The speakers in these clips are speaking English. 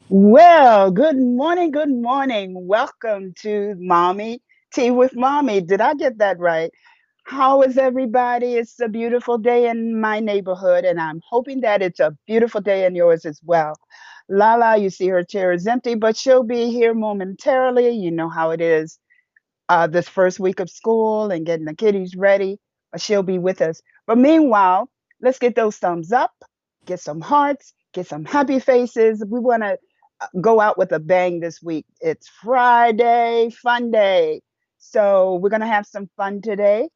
Well, good morning. Good morning. Welcome to Mommy Tea with Mommy. Did I get that right? How is everybody? It's a beautiful day in my neighborhood, and I'm hoping that it's a beautiful day in yours as well. Lala, you see her chair is empty, but she'll be here momentarily. You know how it is this first week of school and getting the kiddies ready. But she'll be with us. But meanwhile, let's get those thumbs up, get some hearts, get some happy faces. We want to go out with a bang this week. It's Friday, Funday. So we're going to have some fun today.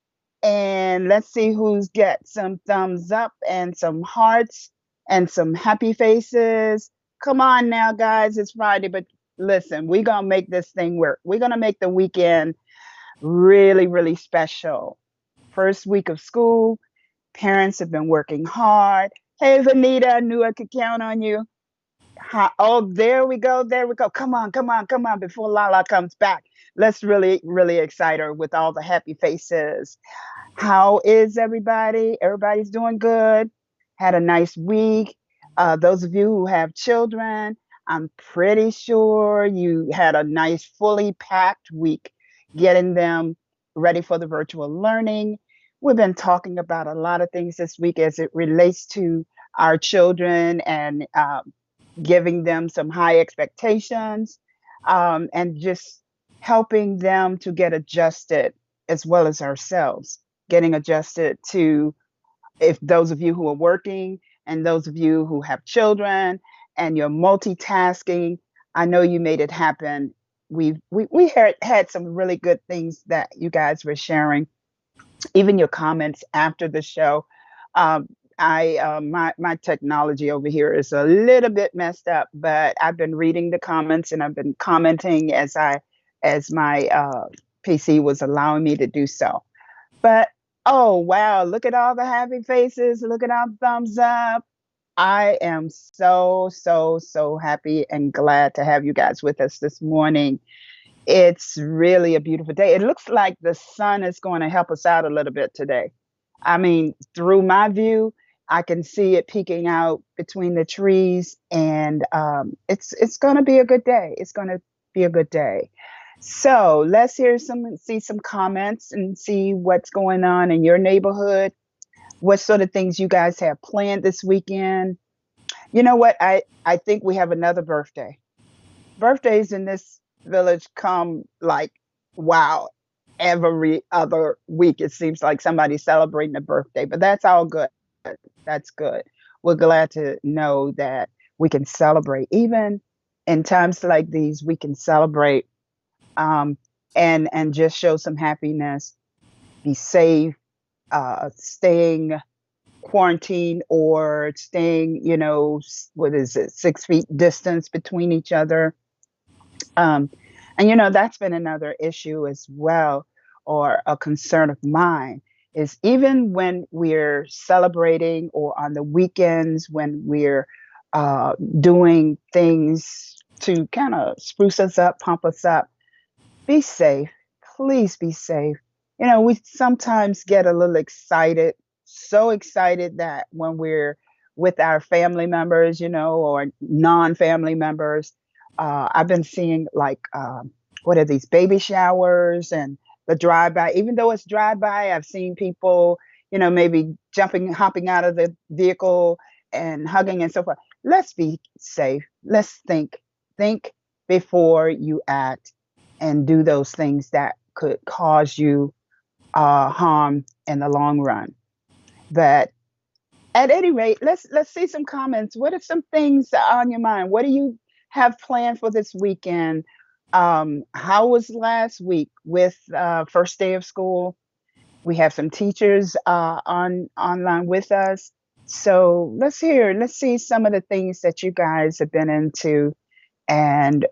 And let's see who's get some thumbs up and some hearts and some happy faces. Come on now, guys. It's Friday, but listen, we're going to make this thing work. We're going to make the weekend really, really special. First week of school, parents have been working hard. Hey, Vanita, I knew I could count on you. Oh, there we go. There we go. Come on, come on, come on. Before Lala comes back, let's really, really excite her with all the happy faces. How is everybody? Everybody's doing good. Had a nice week. Those of you who have children, I'm pretty sure you had a nice, fully packed week getting them ready for the virtual learning. We've been talking about a lot of things this week as it relates to our children and giving them some high expectations, and just helping them to get adjusted as well as ourselves getting adjusted to, if those of you who are working and those of you who have children and you're multitasking, I know you made it happen. We had some really good things that you guys were sharing, even your comments after the show. Um, my technology over here is a little bit messed up, but I've been reading the comments and I've been commenting as my PC was allowing me to do so. But oh wow, look at all the happy faces, look at all the thumbs up. I am so happy and glad to have you guys with us this morning. It's really a beautiful day. It looks like the sun is going to help us out a little bit today. I mean, through my view, I can see it peeking out between the trees, and it's going to be a good day. It's going to be a good day. So let's see some comments and see what's going on in your neighborhood. What sort of things you guys have planned this weekend? You know what? I think we have another birthday. Birthdays in this village come like, wow, every other week. It seems like somebody's celebrating a birthday, but that's all good. That's good. We're glad to know that we can celebrate. Even in times like these, we can celebrate, um, and just show some happiness, be safe, staying quarantined or staying, what is it, 6 feet distance between each other. Um, and that's been another issue as well, or a concern of mine, is even when we're celebrating or on the weekends when we're doing things to kind of spruce us up, pump us up, be safe. Please be safe. We sometimes get a little excited, so excited that when we're with our family members, or non-family members, I've been seeing like, what are these baby showers and the drive-by. Even though it's drive-by, I've seen people, maybe jumping, hopping out of the vehicle and hugging and so forth. Let's be safe. Let's think before you act and do those things that could cause you harm in the long run. But at any rate, let's see some comments. What are some things on your mind? What do you have planned for this weekend? How was last week with first day of school? We have some teachers on online with us. So let's see some of the things that you guys have been into and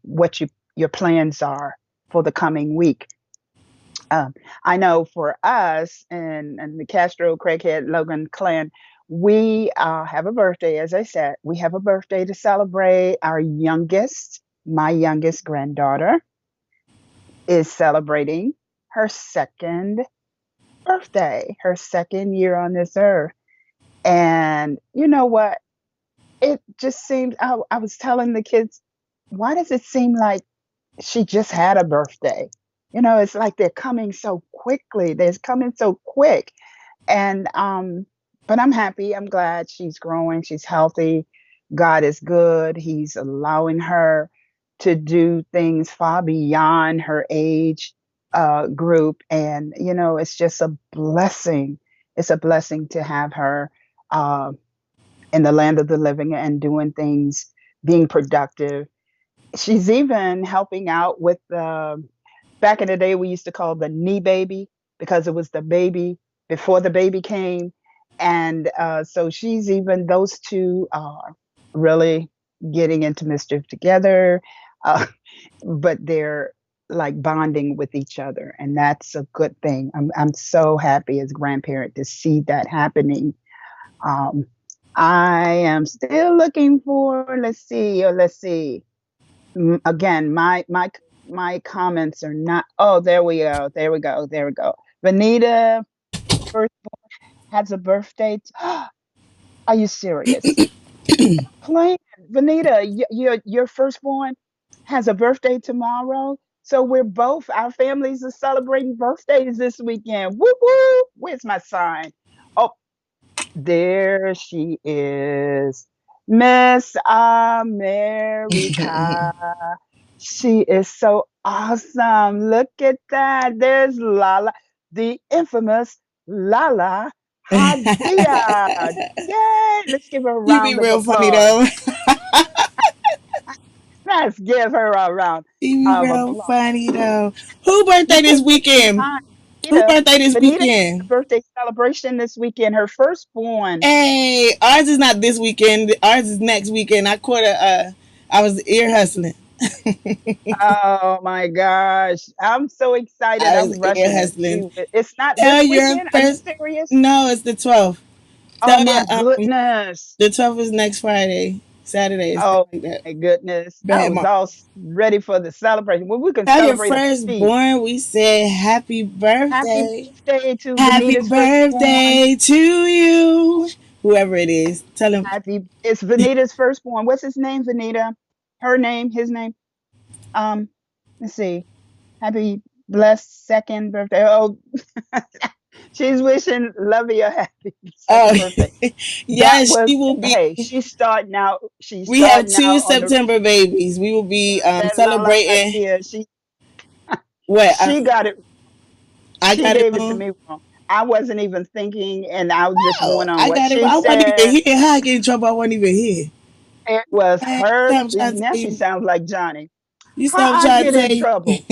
what your plans are for the coming week. I know for us and the Castro, Craighead, Logan clan, we have a birthday. As I said, we have a birthday to celebrate. My youngest granddaughter, is celebrating her second birthday, her second year on this earth. And you know what? It just seemed, I was telling the kids, why does it seem like she just had a birthday? It's like they're coming so quickly. They're coming so quick. And but I'm happy. I'm glad she's growing. She's healthy. God is good. He's allowing her to do things far beyond her age group. And it's just a blessing. It's a blessing to have her uh, in the land of the living and doing things, being productive. She's even helping out with back in the day we used to call the knee baby because it was the baby before the baby came. And so she's even, those two are really getting into mischief together, uh, but they're like bonding with each other, and that's a good thing. I'm so happy as a grandparent to see that happening. um, I am still looking for, let's see. Again, my comments are not. Oh, there we go. There we go. There we go. Vanita first has a birthday. Are you serious? Playing, Vanita, your firstborn has a birthday tomorrow. So our families are celebrating birthdays this weekend. Woo woo! Where's my sign? Oh, there she is, Miss America. She is so awesome. Look at that. There's Lala, the infamous Lala Hadia. Yay! Let's give her a You be round of real funny applause. though. Let's give her a round You be of real applause. funny though. Who birthday You this can't get weekend? behind Who Vanita. birthday this Vanita has a weekend? birthday celebration this weekend. Her firstborn. Hey, ours is not this weekend. Ours is next weekend. I caught a. I was ear hustling. Oh my gosh. I'm so excited. I I'm was ear rushing it hustling. too. It's not Tell this your weekend. Are you first. serious? No, it's the 12th. Oh Tell your my goodness. the 12th is next Friday, Saturday, something Oh like that. my goodness. I Bad was mom. all ready for the celebration. Well, we can Tell your celebrate a feast. firstborn we said happy Happy birthday. birthday to Happy Vanita's firstborn. birthday to you. Whoever it is. Tell him. It's Vanita's firstborn. What's his name, Vanita? Her name, his name. Um, let's see. Happy blessed second birthday. Oh, she's wishing Lovey a happy Oh, second birthday. That yes, was, she will be. hey, she's starting out. She's We have starting two out on the September babies. We will be that celebrating. Lahla-Hadiya. She What? she got it. I She got it gave it to wrong. me wrong. I wasn't even thinking, and I was just Oh, going on I what got it she wrong. I wasn't even said. here. How I get in trouble? I wasn't even here. It was Man, her. I'm trying to Now tell she you. sounds like Johnny. You How stop I trying to get tell in you. trouble?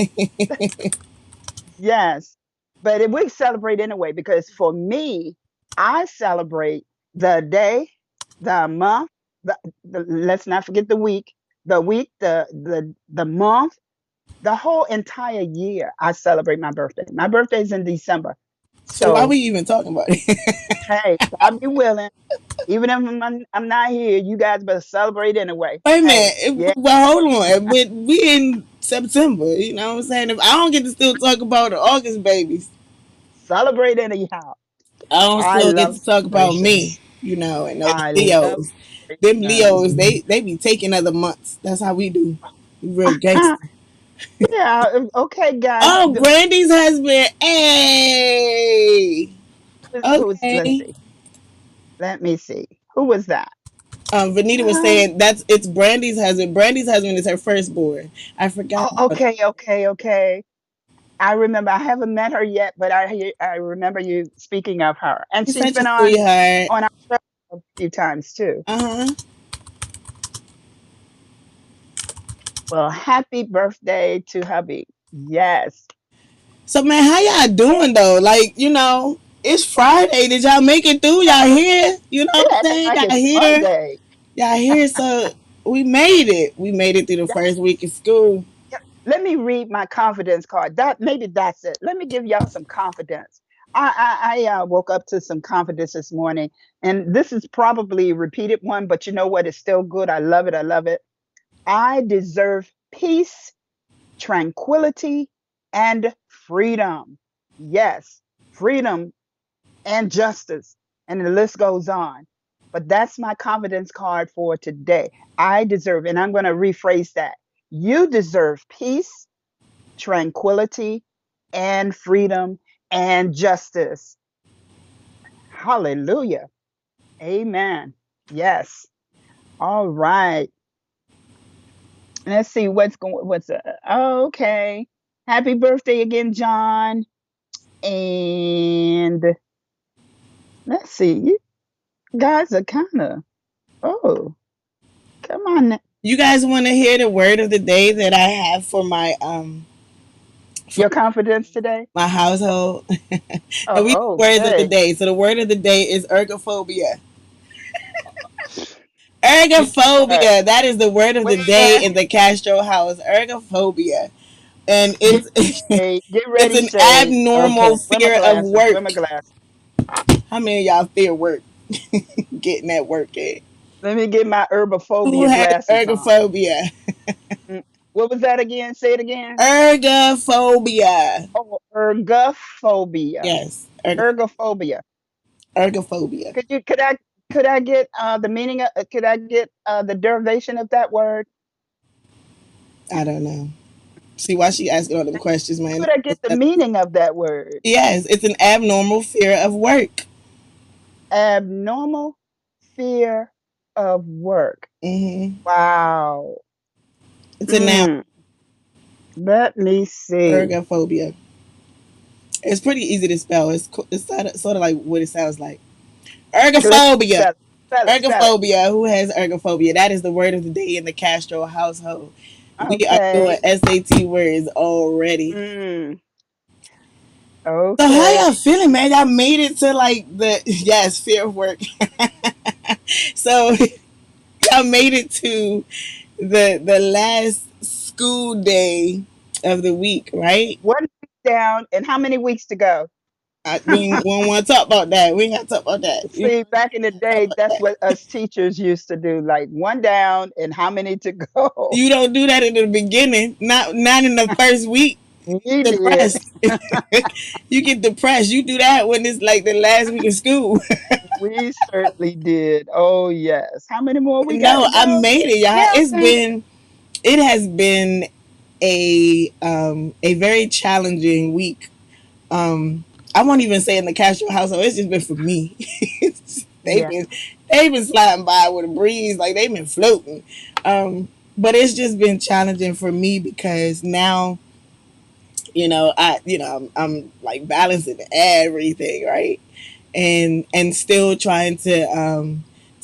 Yes, but we celebrate anyway because for me, I celebrate the day, the month, let's not forget the week, the month, the whole entire year. I celebrate my birthday. My birthday is in December, So why so we even talking about it? hey, God be willing. Even if I'm not here, you guys better celebrate anyway. Wait a Hey, minute. yeah, Well, hold on. But we in September. You know what I'm saying? If I don't get to still talk about the August babies, celebrate anyhow. I don't I still get love to talk about me. celebrations. You know, and those I love Leos. Them celebrations. Leos, they be taking other months. That's how we do. We real gangster. Yeah, okay, guys. Oh, Brandy's husband. Hey. Who's, let's Okay. see. Let me see. Who was that? Vanita was Uh, saying that's it's Brandy's husband. Brandy's husband is her firstborn. I forgot oh, about okay, okay, okay. I remember. I haven't met her yet, but I remember you speaking of her, and He's she's such a been sweetheart. on our show a few times too. Uh-huh. Well, happy birthday to hubby. Yes. So man, how y'all doing though? Like, it's Friday. Did y'all make it through? Y'all here? You know what It I'm acting saying? like Y'all it's here? Monday. Y'all here? So we made it. We made it through the first week of school. Yeah, let me read my confidence card. Maybe that's it. Let me give y'all some confidence. I woke up to some confidence this morning, and this is probably a repeated one, but you know what? It's still good. I love it. I love it. I deserve peace, tranquility, and freedom. Yes. freedom, and justice. And the list goes on. But that's my confidence card for today. I deserve, and I'm going to rephrase that. You deserve peace, tranquility, and freedom and justice. Hallelujah. Amen. Yes. All right. Let's see oh, okay. Happy birthday again, John. And let's see. You guys are kind of, oh, come on. You guys want to hear the word of the day that I have for Your confidence today? my household? And we do Oh, words of the okay. day. So the word of the day is ergophobia. You know what? Ergophobia. That is the word of the day When in the Castro house. Ergophobia. And get it's ready, shade. Get it's ready, an shade. Okay. abnormal Where my fear of glasses? Where my work. glasses? How many of y'all fear work? Getting that work in. Let me get my Who herbophobia has glasses on. ergophobia? Mm. What was that again? Say it again. Ergophobia. Oh, ergophobia. Yes. Ergophobia. Ergophobia. Could I get the meaning of could I get the derivation of that word? I don't know. See why she asking all them questions, man. Could I get the meaning of that word? Yes, it's an abnormal fear of work. Abnormal fear of work. Hmm. Wow. It's a noun. Mm, let me see. Ergophobia. It's pretty easy to spell. It's sort of like what it sounds like. Let's Ergophobia. spell it. Spell it. Spell it. Ergophobia. Who has ergophobia? That is the word of the day in the Castro household. We are doing Okay. SAT words already. Mm, So how okay. y'all feeling, man? Y'all made it to like the yes fear of work. So y'all made it to the last school day of the week, right? 1 week down, and how many weeks to go? We don't want to talk about that. We ain't got to talk about that. We ain't See, back in the talk day, about that's that. what us teachers used to do. Like one down and how many to go. You don't do that in the beginning. Not in the first week. We did. Depressed. You get depressed. You do that when it's like the last week of school. We certainly did. Oh yes. How many more we got No, to I go? made it, y'all. Counting. It has been a very challenging week. Um, I won't even say in the Castro household. It's just been for me. they've Yeah. been they've been sliding by with a breeze, like they've been floating. But it's just been challenging for me because now I'm like balancing everything, right? And still trying to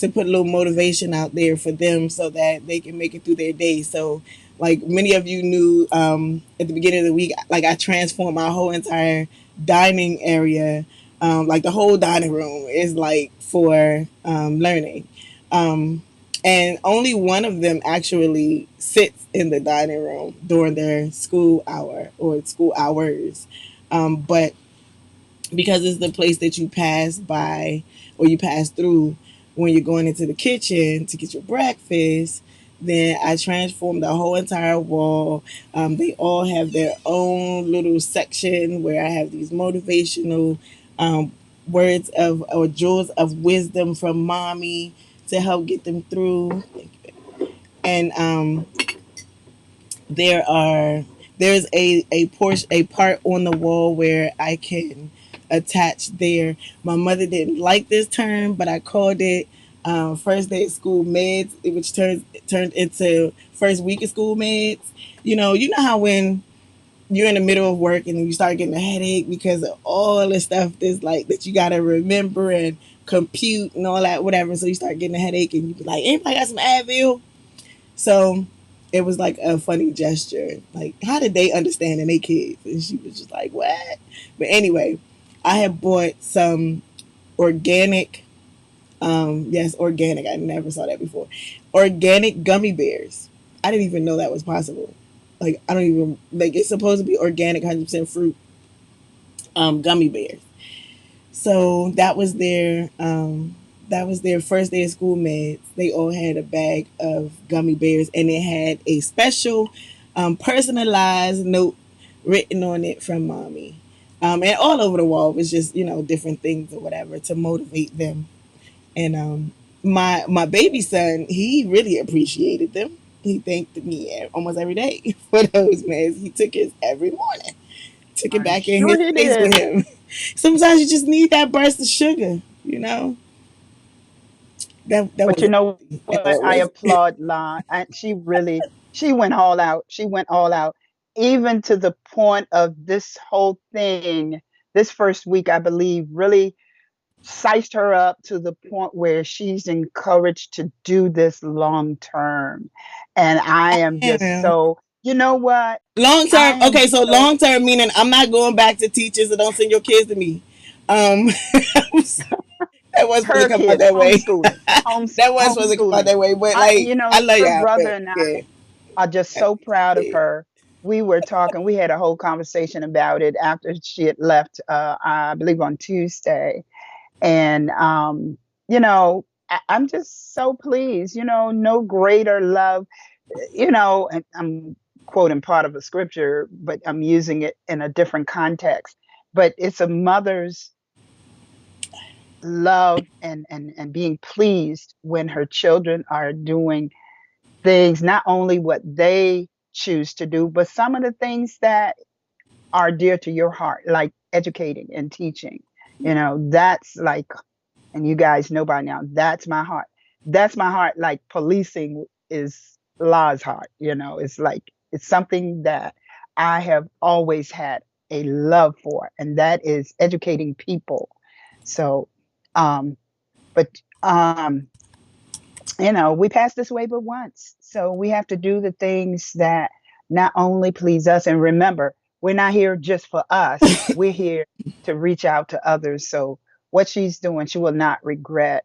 put a little motivation out there for them so that they can make it through their day. So like many of you knew, at the beginning of the week, like I transformed my whole entire dining area. Like the whole dining room is like for learning. um, and only one of them actually sits in the dining room during their school hour or school hours. But because it's the place that you pass by or you pass through when you're going into the kitchen to get your breakfast, then I transformed the whole entire wall. They all have their own little section where I have these motivational um, words of or jewels of wisdom from mommy to help get them through. And there are there's a part on the wall where I can attach there. My mother didn't like this term, but I called it first day of school meds, which turned into first week of school meds. You know how when you're in the middle of work and you start getting a headache because of all the stuff that's like that you gotta remember and compute and all that whatever. So you start getting a headache and you be like, anybody got some Advil? So it was like a funny gesture. Like, how did they understand and they kids? And she was just like, what? But anyway, I had bought some organic, yes, organic. I never saw that before. Organic gummy bears. I didn't even know that was possible. Like, I don't even, like, it's supposed to be organic, 100% fruit gummy bears. So that was their first day of school meds. They all had a bag of gummy bears and it had a special personalized note written on it from mommy. And all over the wall was just different things or whatever to motivate them. And my baby son, he really appreciated them. He thanked me almost every day for those, man. He took his every morning, took it I'm back in sure his he face with did. him. Sometimes you just need that burst of sugar, That But you wasn't know healthy at what? all, I was it? applaud La. And she went all out. She went all out, even to the point of this whole thing. This first week, I believe, really sized her up to the point where she's encouraged to do this long term. And I am just Damn. so, you know what? Long term. I am Okay, so so long term meaning I'm not going back to teachers, so don't send your kids to me. Um, that was supposed to her come out kids that way. homeschooling, That was supposed to come out homeschooling. that way. But like, I love Her y'all. brother But and I yeah, are just that's so proud of it. her. We were talking, we had a whole conversation about it after she had left, I believe on Tuesday. And, I'm just so pleased, no greater love, and I'm quoting part of a scripture, but I'm using it in a different context. But it's a mother's love and being pleased when her children are doing things, not only what they choose to do, but some of the things that are dear to your heart, like educating and teaching. That's like, and you guys know by now, that's my heart. That's my heart. Like policing is La's heart. It's like, it's something that I have always had a love for, and that is educating people. So, um, but we pass this way but once. So we have to do the things that not only please us. And remember, we're not here just for us, we're here to reach out to others. So what she's doing, she will not regret.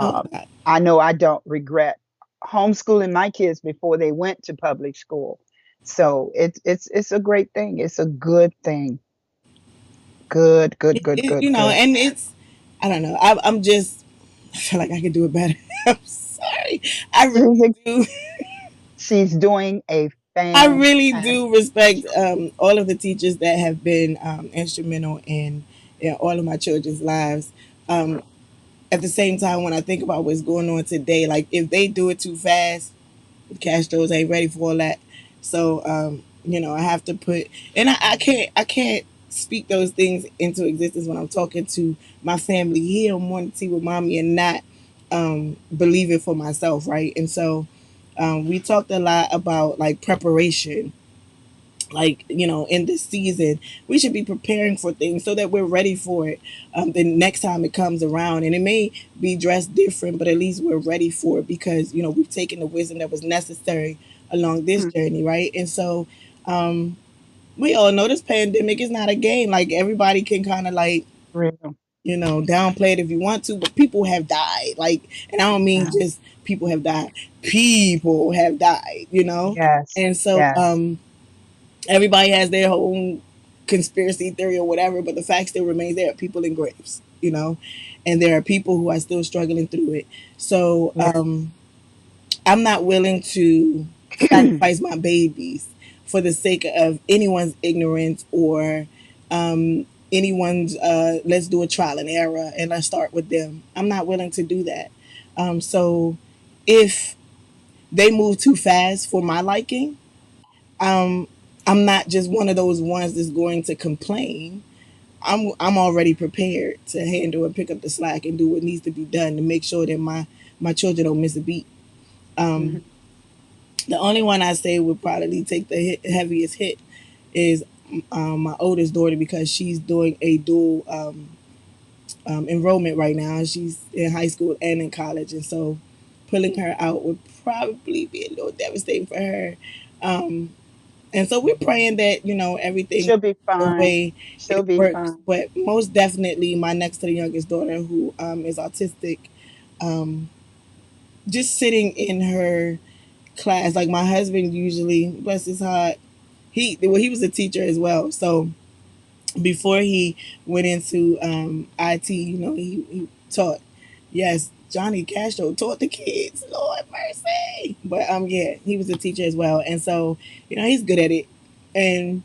Oh Um, God. I know I don't regret homeschooling my kids before they went to public school. So it's a great thing. It's a good thing. Good, good, good, good, good. And it's, I don't know. I'm just, I feel like I could do it better. I'm sorry. I She's really do. she's doing a I really fantastic do respect job. all of the teachers that have been instrumental in all of my children's lives. Um, at the same time, when I think about what's going on today, like if they do it too fast, Castros ain't ready for all that. So I have to put, and I can't speak those things into existence when I'm talking to my family here on Morning Tea with Mommy and not believe it for myself, right? And so we talked a lot about like preparation, like in this season we should be preparing for things so that we're ready for it the next time it comes around, and it may be dressed different, but at least we're ready for it because we've taken the wisdom that was necessary along this Mhm. journey, right? And so we all know this pandemic is not a game. Like everybody can kind of like Real. downplay it if you want to, but people have died, like, and I don't mean Yeah. just people have died, people have died. Yes. And so Yes. everybody has their own conspiracy theory or whatever, but the fact still remains there are people in graves, and there are people who are still struggling through it. So Yeah. I'm not willing to sacrifice my babies for the sake of anyone's ignorance or anyone's let's do a trial and error and let's start with them. I'm not willing to do that. So if they move too fast for my liking, um, I'm not just one of those ones that's going to complain. I'm already prepared to handle and pick up the slack and do what needs to be done to make sure that my children don't miss a beat. Um, Mhm. the only one I say would probably take the heaviest hit is my oldest daughter because she's doing a dual enrollment right now. She's in high school and in college, and so pulling her out would probably be a little devastating for her. Um, And so we're praying that, everything She'll be the fine. way She'll it be works. fine. But most definitely, my next to the youngest daughter, who is autistic, um, just sitting in her class, like my husband usually, bless his heart, he was a teacher as well. So before he went into IT, he taught. Yes, Johnny Castro taught the kids. Lord mercy. But yeah, he was a teacher as well, and so he's good at it. And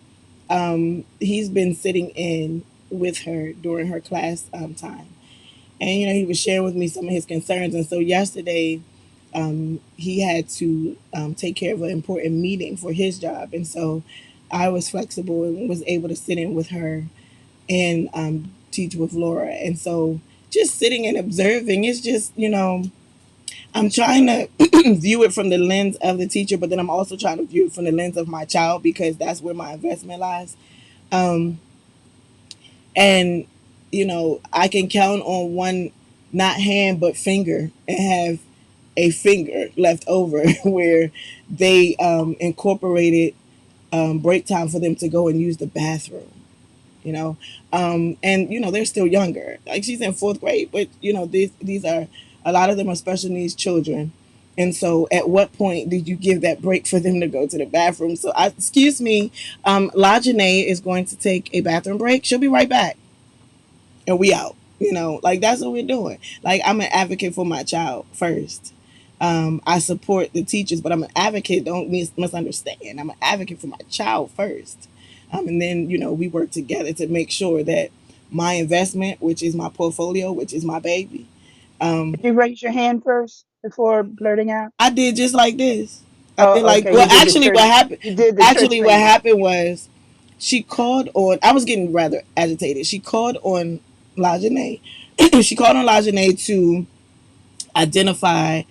he's been sitting in with her during her class time. And, he was sharing with me some of his concerns. And so yesterday, he had to take care of an important meeting for his job. And so I was flexible and was able to sit in with her and teach with Laura. And so just sitting and observing, it's just, I'm trying to view it from the lens of the teacher, but then I'm also trying to view it from the lens of my child because that's where my investment lies. Um, and, I can count on one, not hand, but finger, and have a finger left over where they incorporated break time for them to go and use the bathroom. you know. And they're still younger. Like she's in fourth grade, but these are a lot of them are special needs children. And so, at what point did you give that break for them to go to the bathroom? So, excuse me, Lajane is going to take a bathroom break. She'll be right back, and we out. Like that's what we're doing. Like I'm an advocate for my child first. I support the teachers, but I'm an advocate. Don't misunderstand. I'm an advocate for my child first, and then we work together to make sure that my investment, which is my portfolio, which is my baby. Did you raise your hand first before blurting out? I did just like this. I did Oh, like okay. well, You did the church. You did the church actually what finger. happened was she called on. I was getting rather agitated. She called on Lajane. She called on Lajane to identify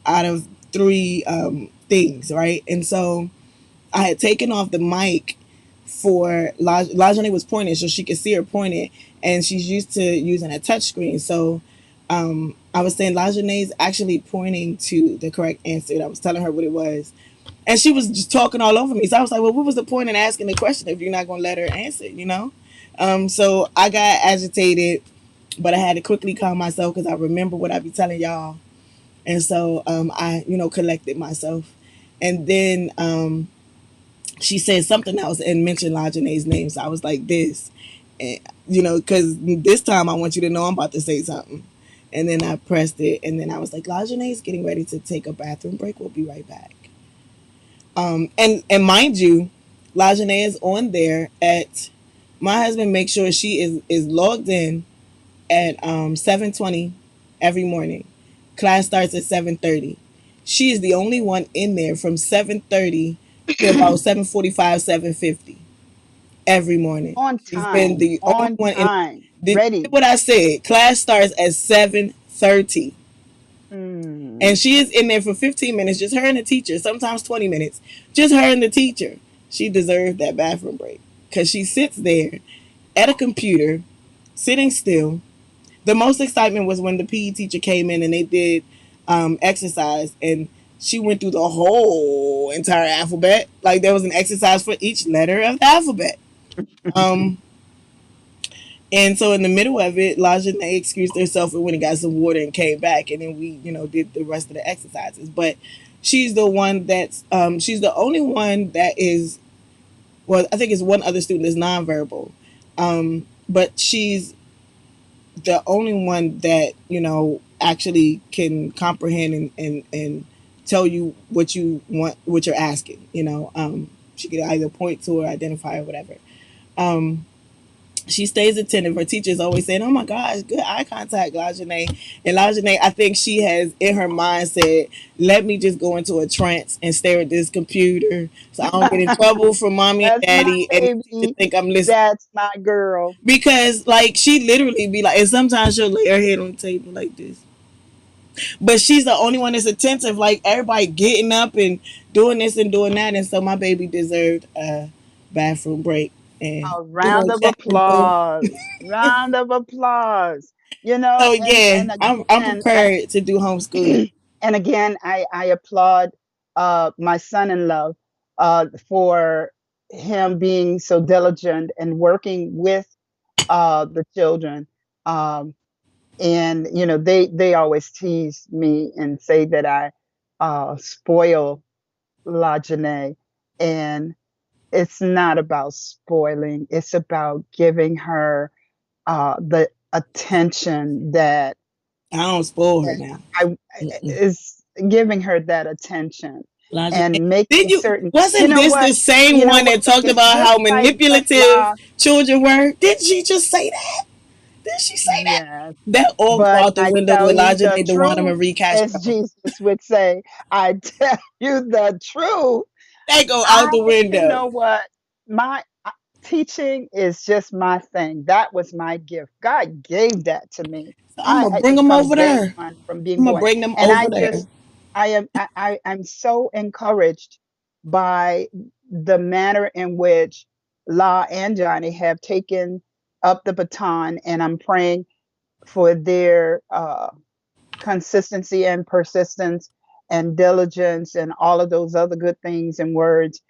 out of three things, right? And so I had taken off the mic for Lajane was pointing so she could see her pointing, and she's used to using a touch screen. So I was saying Lajane's actually pointing to the correct answer. I was telling her what it was. And she was just talking all over me. So I was like, well, what was the point in asking the question if you're not going to let her answer? So I got agitated, but I had to quickly calm myself because I remember what I be telling y'all. And so I, collected myself. And then she said something else and mentioned Lajane's name. So I was like, this. And, because this time I want you to know I'm about to say something. And then I pressed it. And then I was like, Lajane's getting ready to take a bathroom break. We'll be right back. And mind you, Lajane is on there at my husband makes sure she is logged in at 7:20 every morning. Class starts at 7:30. She is the only one in there from 7:30 to about 7:45, 7:50 every morning. On She's been time. the only On one in. time. Did you hear Ready. what I said? Class starts at 7:30. And Mm. she is in there for 15 minutes, just her and the teacher, sometimes 20 minutes, just her and the teacher. She deserved that bathroom break because she sits there at a computer, sitting still. The most excitement was when the PE teacher came in and they did exercise, and she went through the whole entire alphabet. Like there was an exercise for each letter of the alphabet. Um, And so in the middle of it, Lajane excused herself and went and got some water and came back, and then we, did the rest of the exercises. But she's the one that's she's the only one that is well, I think it's one other student that's nonverbal, but she's the only one that actually can comprehend and tell you what you want, what you're asking. She can either point to or identify or whatever. Um, she stays attentive. Her teacher's always saying, "Oh my gosh, good eye contact, Lajane." And Lajane, I think she has in her mind said, "Let me just go into a trance and stare at this computer, so I don't get in trouble from mommy and That's my daddy, and the teacher baby. think I'm listening." That's my girl. Because like she literally be like, and sometimes she'll lay her head on the table like this, but she's the only one that's attentive. Like everybody getting up and doing this and doing that, and so my baby deserved a bathroom break, and A we're round gonna of check her bill. applause. Round of applause. So And yeah, I'm again, prepared to do homeschooling. and again, I applaud my son-in-law for him being so diligent and working with the children. Um, and they always tease me and say that I spoil La Janae, and it's not about spoiling. It's about giving her the attention I don't spoil her that now. I Mm-mm. is giving her that attention. Logic. and Did making you? certain, Wasn't this the same you know one what, that talked it's about just how like what manipulative La, children were? Did she just say that? Did she say that? yes, That all go but out the I window tell with you Elijah the and DeWanna truth, Marie as Castro. Jesus would say, I tell you the truth. They go out I, the you window. know what, my teaching is just my thing. That was my gift. God gave that to me. So I'm gonna bring them From over day there. one, from being I'm gonna born, bring them and over there. I'm so encouraged by the manner in which La and Johnny have taken up the baton, and I'm praying for their consistency and persistence and diligence and all of those other good things and words,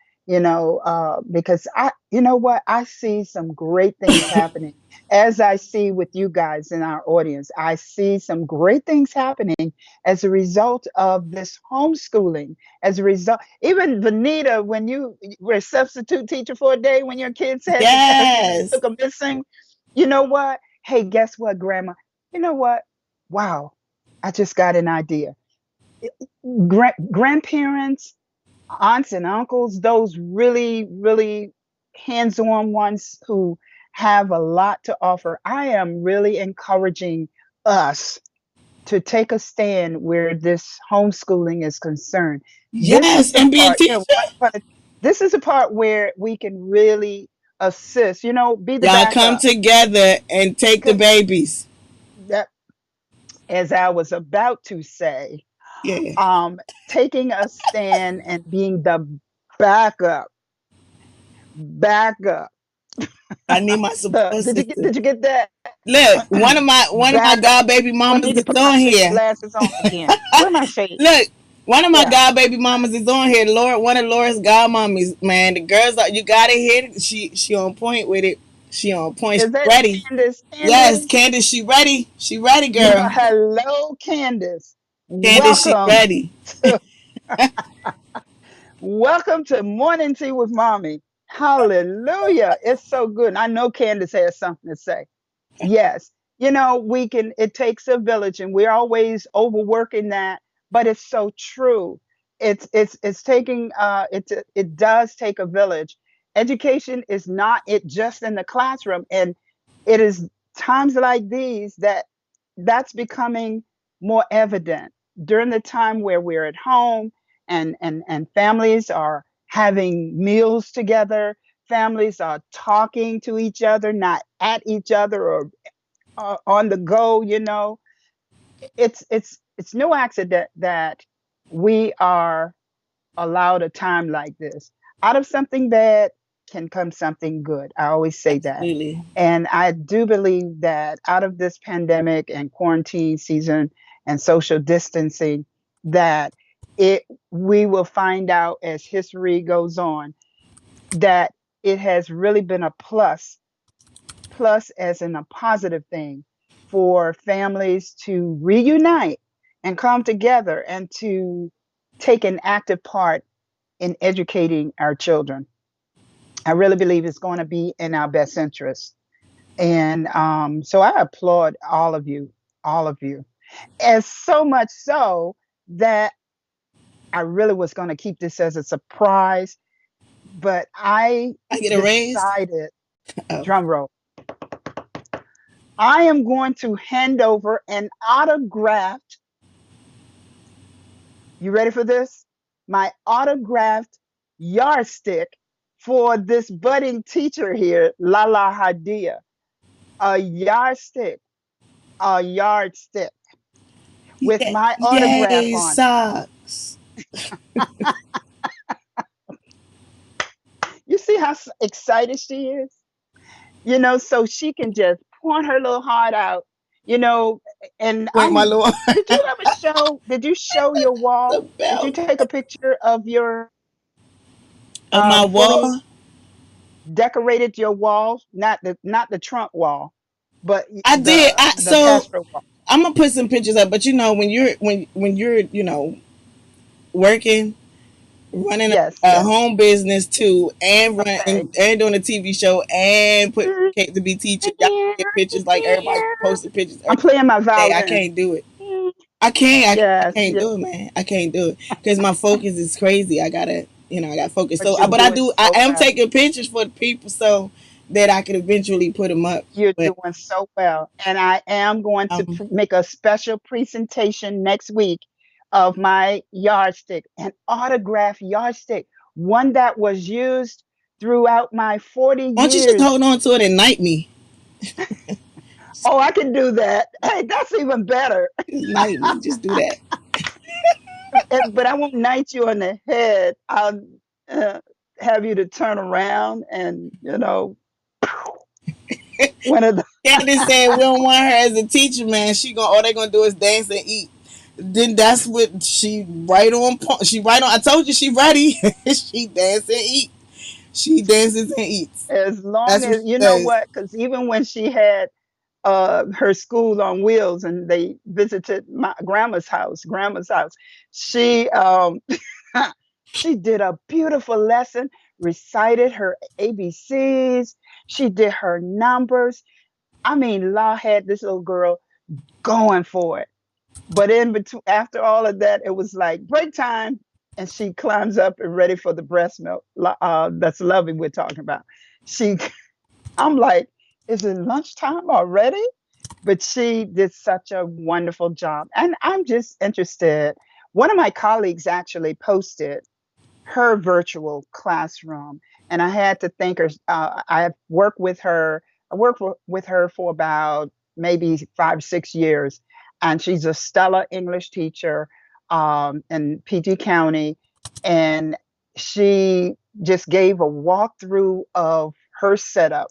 because you know what, I see some great things happening. As I see with you guys in our audience, I see some great things happening as a result of this homeschooling. As a result, even Vanita, when you were a substitute teacher for a day, when your kids had to, Yes. took a missing, you know what? Hey, guess what, Grandma? You know what? Wow, I just got an idea. Grandparents, aunts and uncles, those really, really hands on ones who have a lot to offer. I am really encouraging us to take a stand where this homeschooling is concerned. This is Yes, the and be a part, teacher. this is the part where we can really assist, be the Y'all come backup. together and take the Because babies. that, as I was about to say, Yeah. um, taking a stand and being the backup, backup. I need my The support did system. you get that? Look, one of my Backup. god baby Oh, I mamas need to is put my on shade here. glasses on again. Where my shade? Look, one of my Yeah. god baby mamas is on here. Laura, one of Laura's god mommies. Man, the girls, you gotta hear it. She on point with it. She on point. She Is that ready. Candace? Yes, Candace? Candace, she ready. She ready, Well, girl. hello, Candace. Candace, she Welcome ready. to welcome to Morning Tea with Mommy. Hallelujah. It's so good. And I know Candace has something to say. Yes. We can, it takes a village, and we're always overworking that, but it's so true. It's taking, it does take a village. Education is not it just in the classroom. And it is times like these that's becoming more evident during the time where we're at home, and families are having meals together. Families are talking to each other, not at each other, or on the go. It's no accident that we are allowed a time like this. Out of something bad can come something good. I always say that. Absolutely. And I do believe that out of this pandemic and quarantine season and social distancing, that it we will find out as history goes on that it has really been a plus as in a positive thing for families to reunite and come together and to take an active part in educating our children. I really believe it's going to be in our best interest. And so I applaud all of you, and so much so that I really was going to keep this as a surprise, but I I get a raise. decided, Oh, drum roll, I am going to hand over an autographed, you ready for this? My autographed yardstick for this budding teacher here, Lahla-Hadiya. A yardstick, a yardstick with yeah, my autograph yay, on it. socks. You see how excited she is? So she can just point her little heart out, you know, and Wait, my lord, did you show your the wall? Did you belt take a picture of your of my fully wall. decorated your wall, not the trunk wall, but I did. the So pastoral wall? I'm gonna put some pictures up. But when you're working, running Yes, a yes. home business too, and Okay. and doing a TV show, and put Kate to be teacher, y'all get pictures like everybody posting pictures I'm every playing my day. I violin. can't do it. I Yes, can't yes, do it, man. I can't do it because my focus is crazy. I gotta, I got focus. but So, you're but I doing do. I so am well. taking pictures for the people so that I could eventually put them up. You're But doing so well. And I am going to um, make a special presentation next week of my yardstick, an autograph yardstick, one that was used throughout my 40 why don't you just years. hold on to it and knight me? Oh, I can do that. Hey, that's even better. Just knight me. Just do that. But I won't knight you on the head. I'll uh, have you to turn around and, one of the, Candace said we don't want her as a teacher, man. She gonna all they gonna do is dance and eat. Then that's what she right on. She right on. I told you she ready. She dance and eat. She dances and eats. as long That's what as, she you know does. what, because even when she had her school on wheels and they visited my grandma's house, she she did a beautiful lesson, recited her ABCs, she did her numbers. I mean, law had this little girl going for it. But in between, after all of that, it was like break time, and she climbs up and ready for the breast milk. That's Lovey we're talking about. She, I'm like, is it lunchtime already? But she did such a wonderful job. And I'm just interested. One of my colleagues actually posted her virtual classroom, and I had to thank her. I worked with her. I worked with her for about maybe 5, 6 years, and she's a stellar English teacher in PG County, and she just gave a walkthrough of her setup.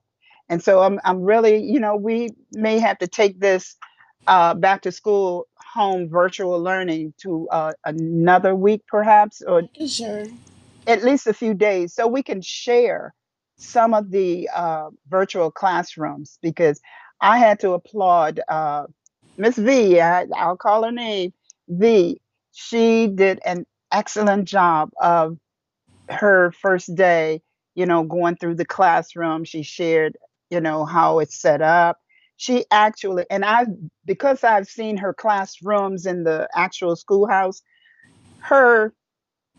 And so I'm really, we may have to take this back to school home virtual learning to another week perhaps, or Sure. at least a few days, so we can share some of the virtual classrooms, because I had to applaud Miss V. I'll call her name V. She did an excellent job of her first day, going through the classroom. She shared, how it's set up. She actually, and because I've seen her classrooms in the actual schoolhouse, her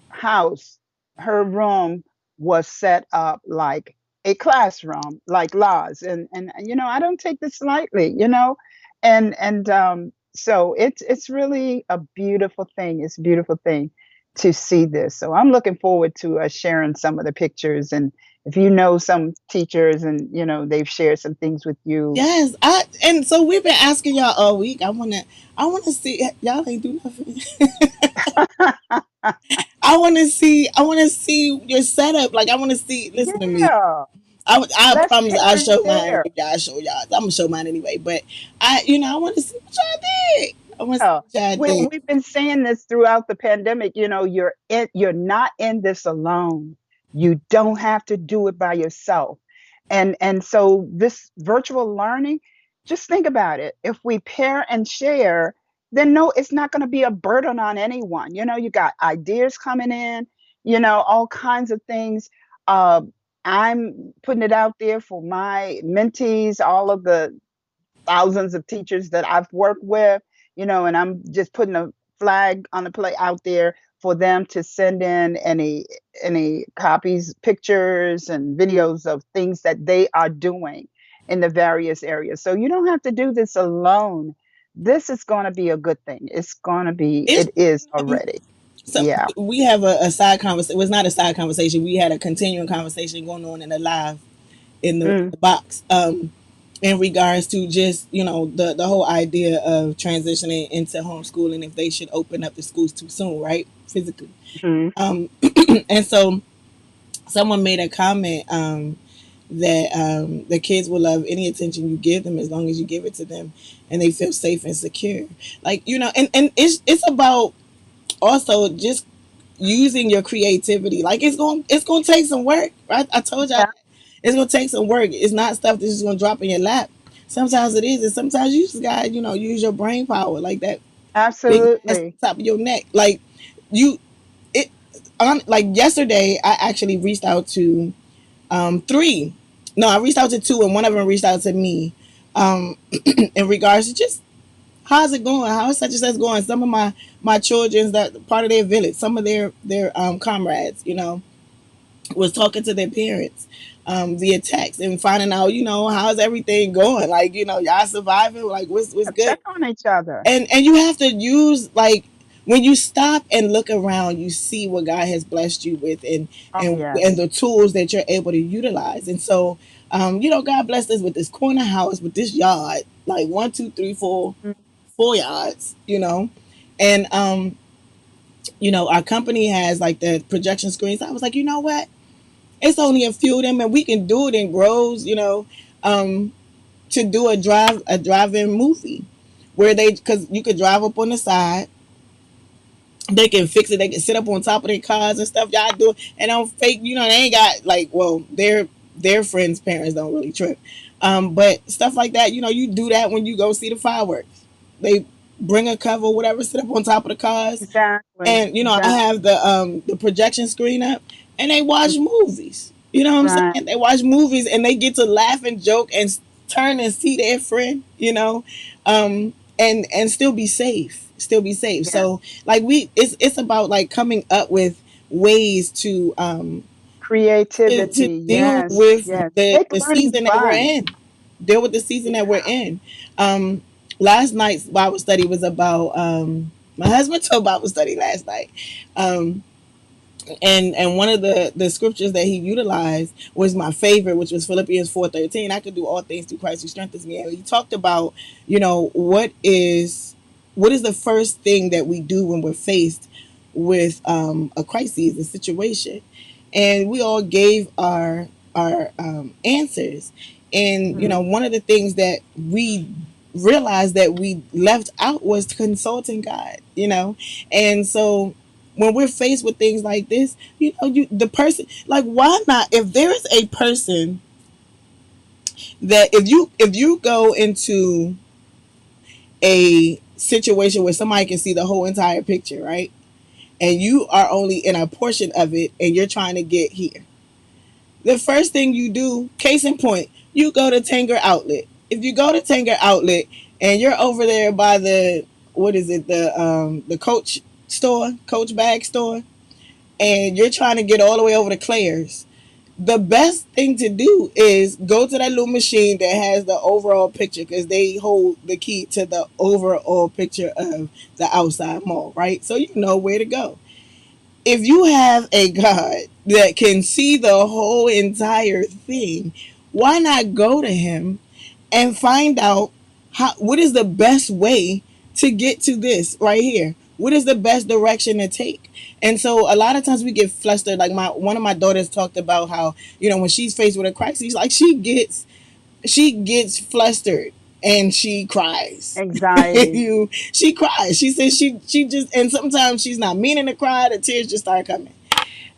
house, her room was set up like a classroom, like Laws. And I don't take this lightly, and so it's really a beautiful thing. It's a beautiful thing to see this. So I'm looking forward to sharing some of the pictures, and if you know some teachers and they've shared some things with you. Yes, I and so we've been asking y'all all week. I wanna see y'all ain't do nothing. I wanna see your setup. Like I wanna see. Listen to me. Yeah, I let's promise pair I'll and show mine share. if y'all show y'all. I'm gonna show mine anyway. But I want to see what y'all did. I want to see Yeah, what y'all did. we've been saying this throughout the pandemic. You're not in this alone. You don't have to do it by yourself. And so this virtual learning, just think about it. If we pair and share, then no, it's not going to be a burden on anyone. You got ideas coming in, all kinds of things. Uh, I'm putting it out there for my mentees, all of the thousands of teachers that I've worked with, and I'm just putting a flag on the play out there for them to send in any copies, pictures, and videos of things that they are doing in the various areas. So you don't have to do this alone. This is going to be a good thing. It's going to be. It's It is already. so Yeah. we have a side conversation. It was not a side conversation. We had a continuing conversation going on in the live in Mm, the box. In regards to just the whole idea of transitioning into homeschooling if they should open up the schools too soon, right? Physically. mm, Um, and so someone made a comment that the kids will love any attention you give them as long as you give it to them and they feel safe and secure. Like, and it's about also just using your creativity. Like it's gonna take some work, right? I told y'all yeah. that. It's gonna take some work. It's not stuff that's just gonna drop in your lap. Sometimes it is, and sometimes you just gotta, use your brain power like that big ass on Absolutely. top of your neck. Like you it on like yesterday I actually reached out to three. No, I reached out to two, and one of them reached out to me, in regards to just how's it going? How's such and such going? Some of my children's that part of their village, some of their comrades, was talking to their parents via text and finding out, how's everything going? Like, y'all surviving? Like, what's good? Check on each other. And you have to use, like, when you stop and look around, you see what God has blessed you with, Oh and yes. the tools that you're able to utilize. And so, God blessed us with this corner house, with this yard, like one, two, three, Mm, 4 yards, and our company has like the projection screens. I was like, you know what? It's only a few of them, and we can do it in grows, um, to do a drive-in movie where because you could drive up on the side, they can fix it. They can sit up on top of their cars and stuff. Y'all do it, and on fake. They ain't got like, well, their friends' parents don't really trip, but stuff like that. You do that when you go see the fireworks. They bring a cover, whatever, sit up on top of the cars, exactly. and I have Exactly. the projection screen up, and they watch movies. You know what I'm Right. saying? They watch movies and they get to laugh and joke and turn and see their friend. And still be safe. Still be safe. Yeah. So like it's about like coming up with ways to Creativity. deal Yes. with Yes. Make the learning season that we're fun. in. Deal with the season that we're Yeah. in. Last night's Bible study was about my husband told Bible study last night. Um, and one of the scriptures that he utilized was my favorite, which was Philippians 4:13. I could do all things through Christ who strengthens me. And he talked about, what is the first thing that we do when we're faced with a crisis, a situation, and we all gave our answers. And Mhm. one of the things that we realized that we left out was consulting God. And so when we're faced with things like this, the person, like, why not? If there is a person that if you go into a situation where somebody can see the whole entire picture, right? And you are only in a portion of it and you're trying to get here. The first thing you do, case in point, you go to Tanger Outlet. If you go to Tanger Outlet and you're over there by the, what is it, the Coach store, Coach bag store, and you're trying to get all the way over to Claire's, the best thing to do is go to that little machine that has the overall picture, because they hold the key to the overall picture of the outside mall, right? So you know where to go. If you have a God that can see the whole entire thing, why not go to him and find out what is the best way to get to this right here? What is the best direction to take? And so a lot of times we get flustered. Like one of my daughters talked about how, when she's faced with a crisis, like she gets flustered and she cries. Anxiety. She cries. She says she just, and sometimes she's not meaning to cry, the tears just start coming.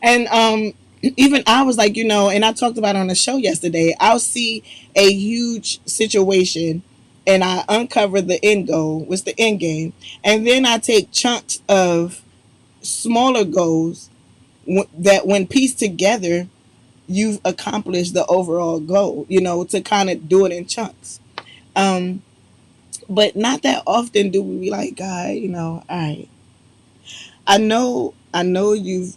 And even I was like, and I talked about it on the show yesterday. I'll see a huge situation and I uncover the end goal, what's the end game, and then I take chunks of smaller goals that when pieced together, you've accomplished the overall goal, to kind of do it in chunks. Um, but not that often do we be like, God, all right, I know you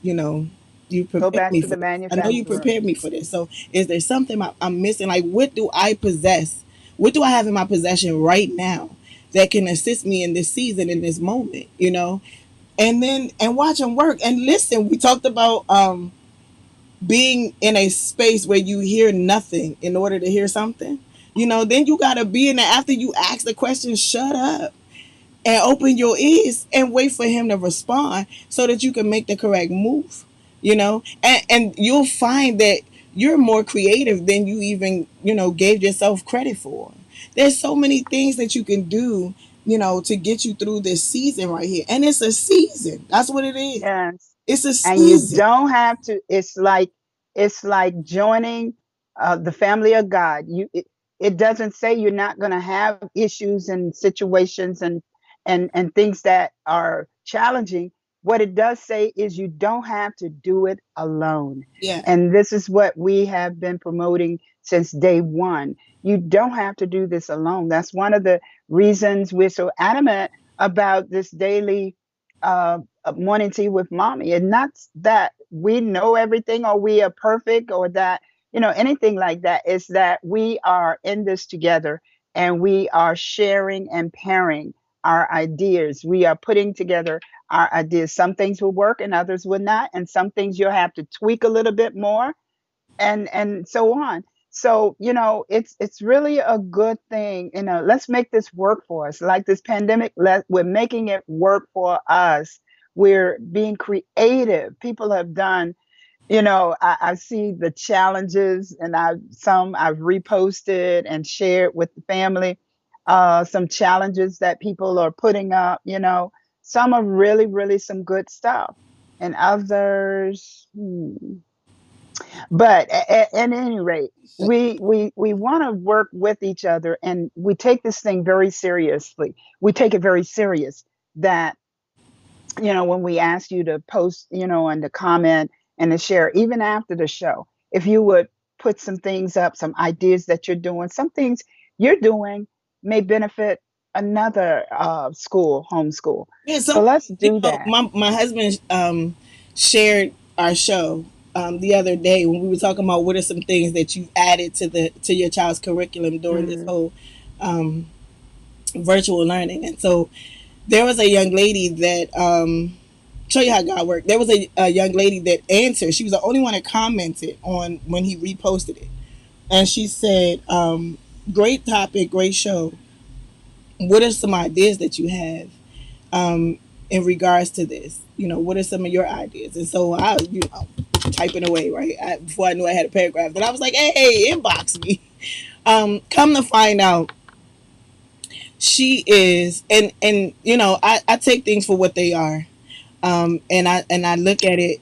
Go prepared back me to for the this. I know you manufacturer. prepared me for this. So is there something I'm missing? Like, what do I possess? What do I have in my possession right now that can assist me in this season, in this moment? And watch them work and listen. We talked about being in a space where you hear nothing in order to hear something. Then you gotta be in there after you ask the question. Shut up and open your ears and wait for him to respond so that you can make the correct move. And you'll find that you're more creative than you even gave yourself credit for. There's so many things that you can do, to get you through this season right here. And it's a season. That's what it is. Yes. It's a And you season. don't have to, it's like joining the family of God. It doesn't say you're not going to have issues and situations and things that are challenging, what it does say is you don't have to do it alone. Yeah. And this is what we have been promoting since day one. You don't have to do this alone. That's one of the reasons we're so adamant about this daily morning tea with mommy. And not that we know everything or we are perfect or that, anything like that. It's that we are in this together and we are sharing and pairing our ideas. We are putting together our ideas. Some things will work and others will not. And some things you'll have to tweak a little bit more and so on. So, it's really a good thing. Let's make this work for us. Like this pandemic, we're making it work for us. We're being creative. People have done, I see the challenges, and I've reposted and shared with the family. Some challenges that people are putting up. Some are really, really some good stuff, and others. But at any rate, we want to work with each other, and we take this thing very seriously. We take it very serious that when we ask you to post, and to comment and to share, even after the show, if you would put some things up, some ideas that you're doing, some things you're doing may benefit another school, homeschool. Yeah, So some let's do that. my husband shared our show the other day when we were talking about what are some things that you added to your child's curriculum during this Hmm. whole um, virtual learning. And so there was a young lady that show you how God worked. There was a young lady that answered. She was the only one that commented on when he reposted it, and she said, "Great topic, great show. What are some ideas that you have?" In regards to this. What are some of your ideas? And so I, typing away, right? Before I knew I had a paragraph. Then I was like, hey, inbox me. Come to find out, she is, and I take things for what they are. And I look at it.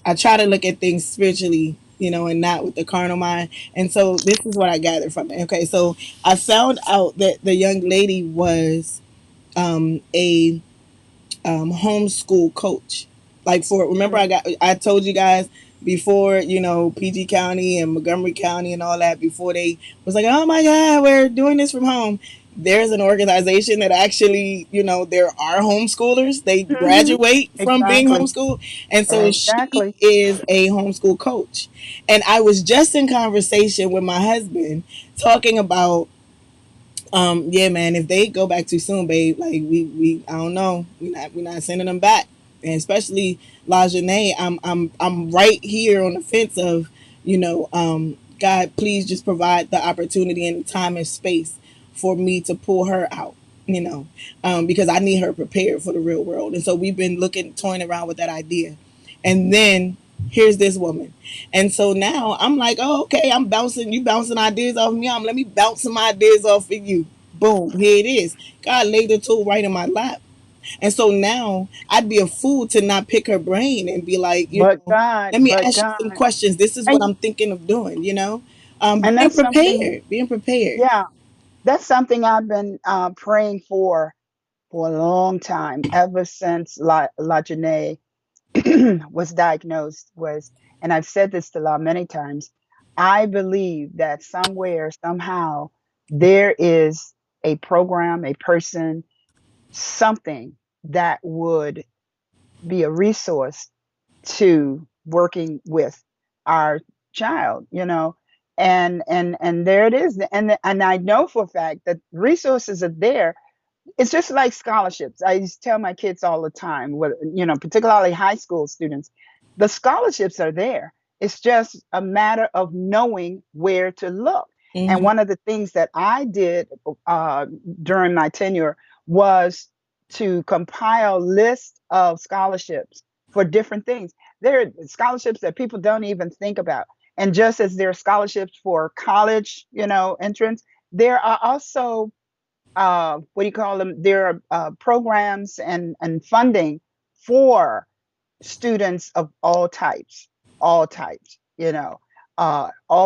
I try to look at things spiritually, and not with the carnal mind. And so this is what I gathered from it. Okay, so I found out that the young lady was a homeschool coach. Like for remember I told you guys before, PG County and Montgomery County and all that, before they was like, oh my God, we're doing this from home. There's an organization that actually, there are homeschoolers. They Hmm. graduate from being Exactly. homeschooled. And so she Exactly. is a homeschool coach. And I was just in conversation with my husband talking about yeah, man, if they go back too soon, babe, like we I don't know. We're not sending them back. And especially LaJanae, I'm right here on the fence of, God, please just provide the opportunity and time and space for me to pull her out, because I need her prepared for the real world. And so we've been toying around with that idea. And then here's this woman. And so now I'm like, oh, okay, you bouncing ideas off me. Let me bounce some ideas off of you. Boom, here it is. God laid the tool right in my lap. And so now I'd be a fool to not pick her brain and be like, let me But ask you God, some questions. This is what and I'm thinking of doing. and Being that's something. prepared, being prepared. Yeah, that's something I've been praying for a long time, ever since La Janae was diagnosed. And I've said this to La many times. I believe that somewhere, somehow, there is a program, a person, something that would be a resource to working with our child, and there it is. And I know for a fact that resources are there. It's just like scholarships. I used to tell my kids all the time, particularly high school students, the scholarships are there. It's just a matter of knowing where to look. And Mm-hmm. one of the things that I did uh, during my tenure was to compile lists of scholarships for different things. There are scholarships that people don't even think about. And just as there are scholarships for college, entrance, there are also what do you call them? There are programs and funding for students of all types, all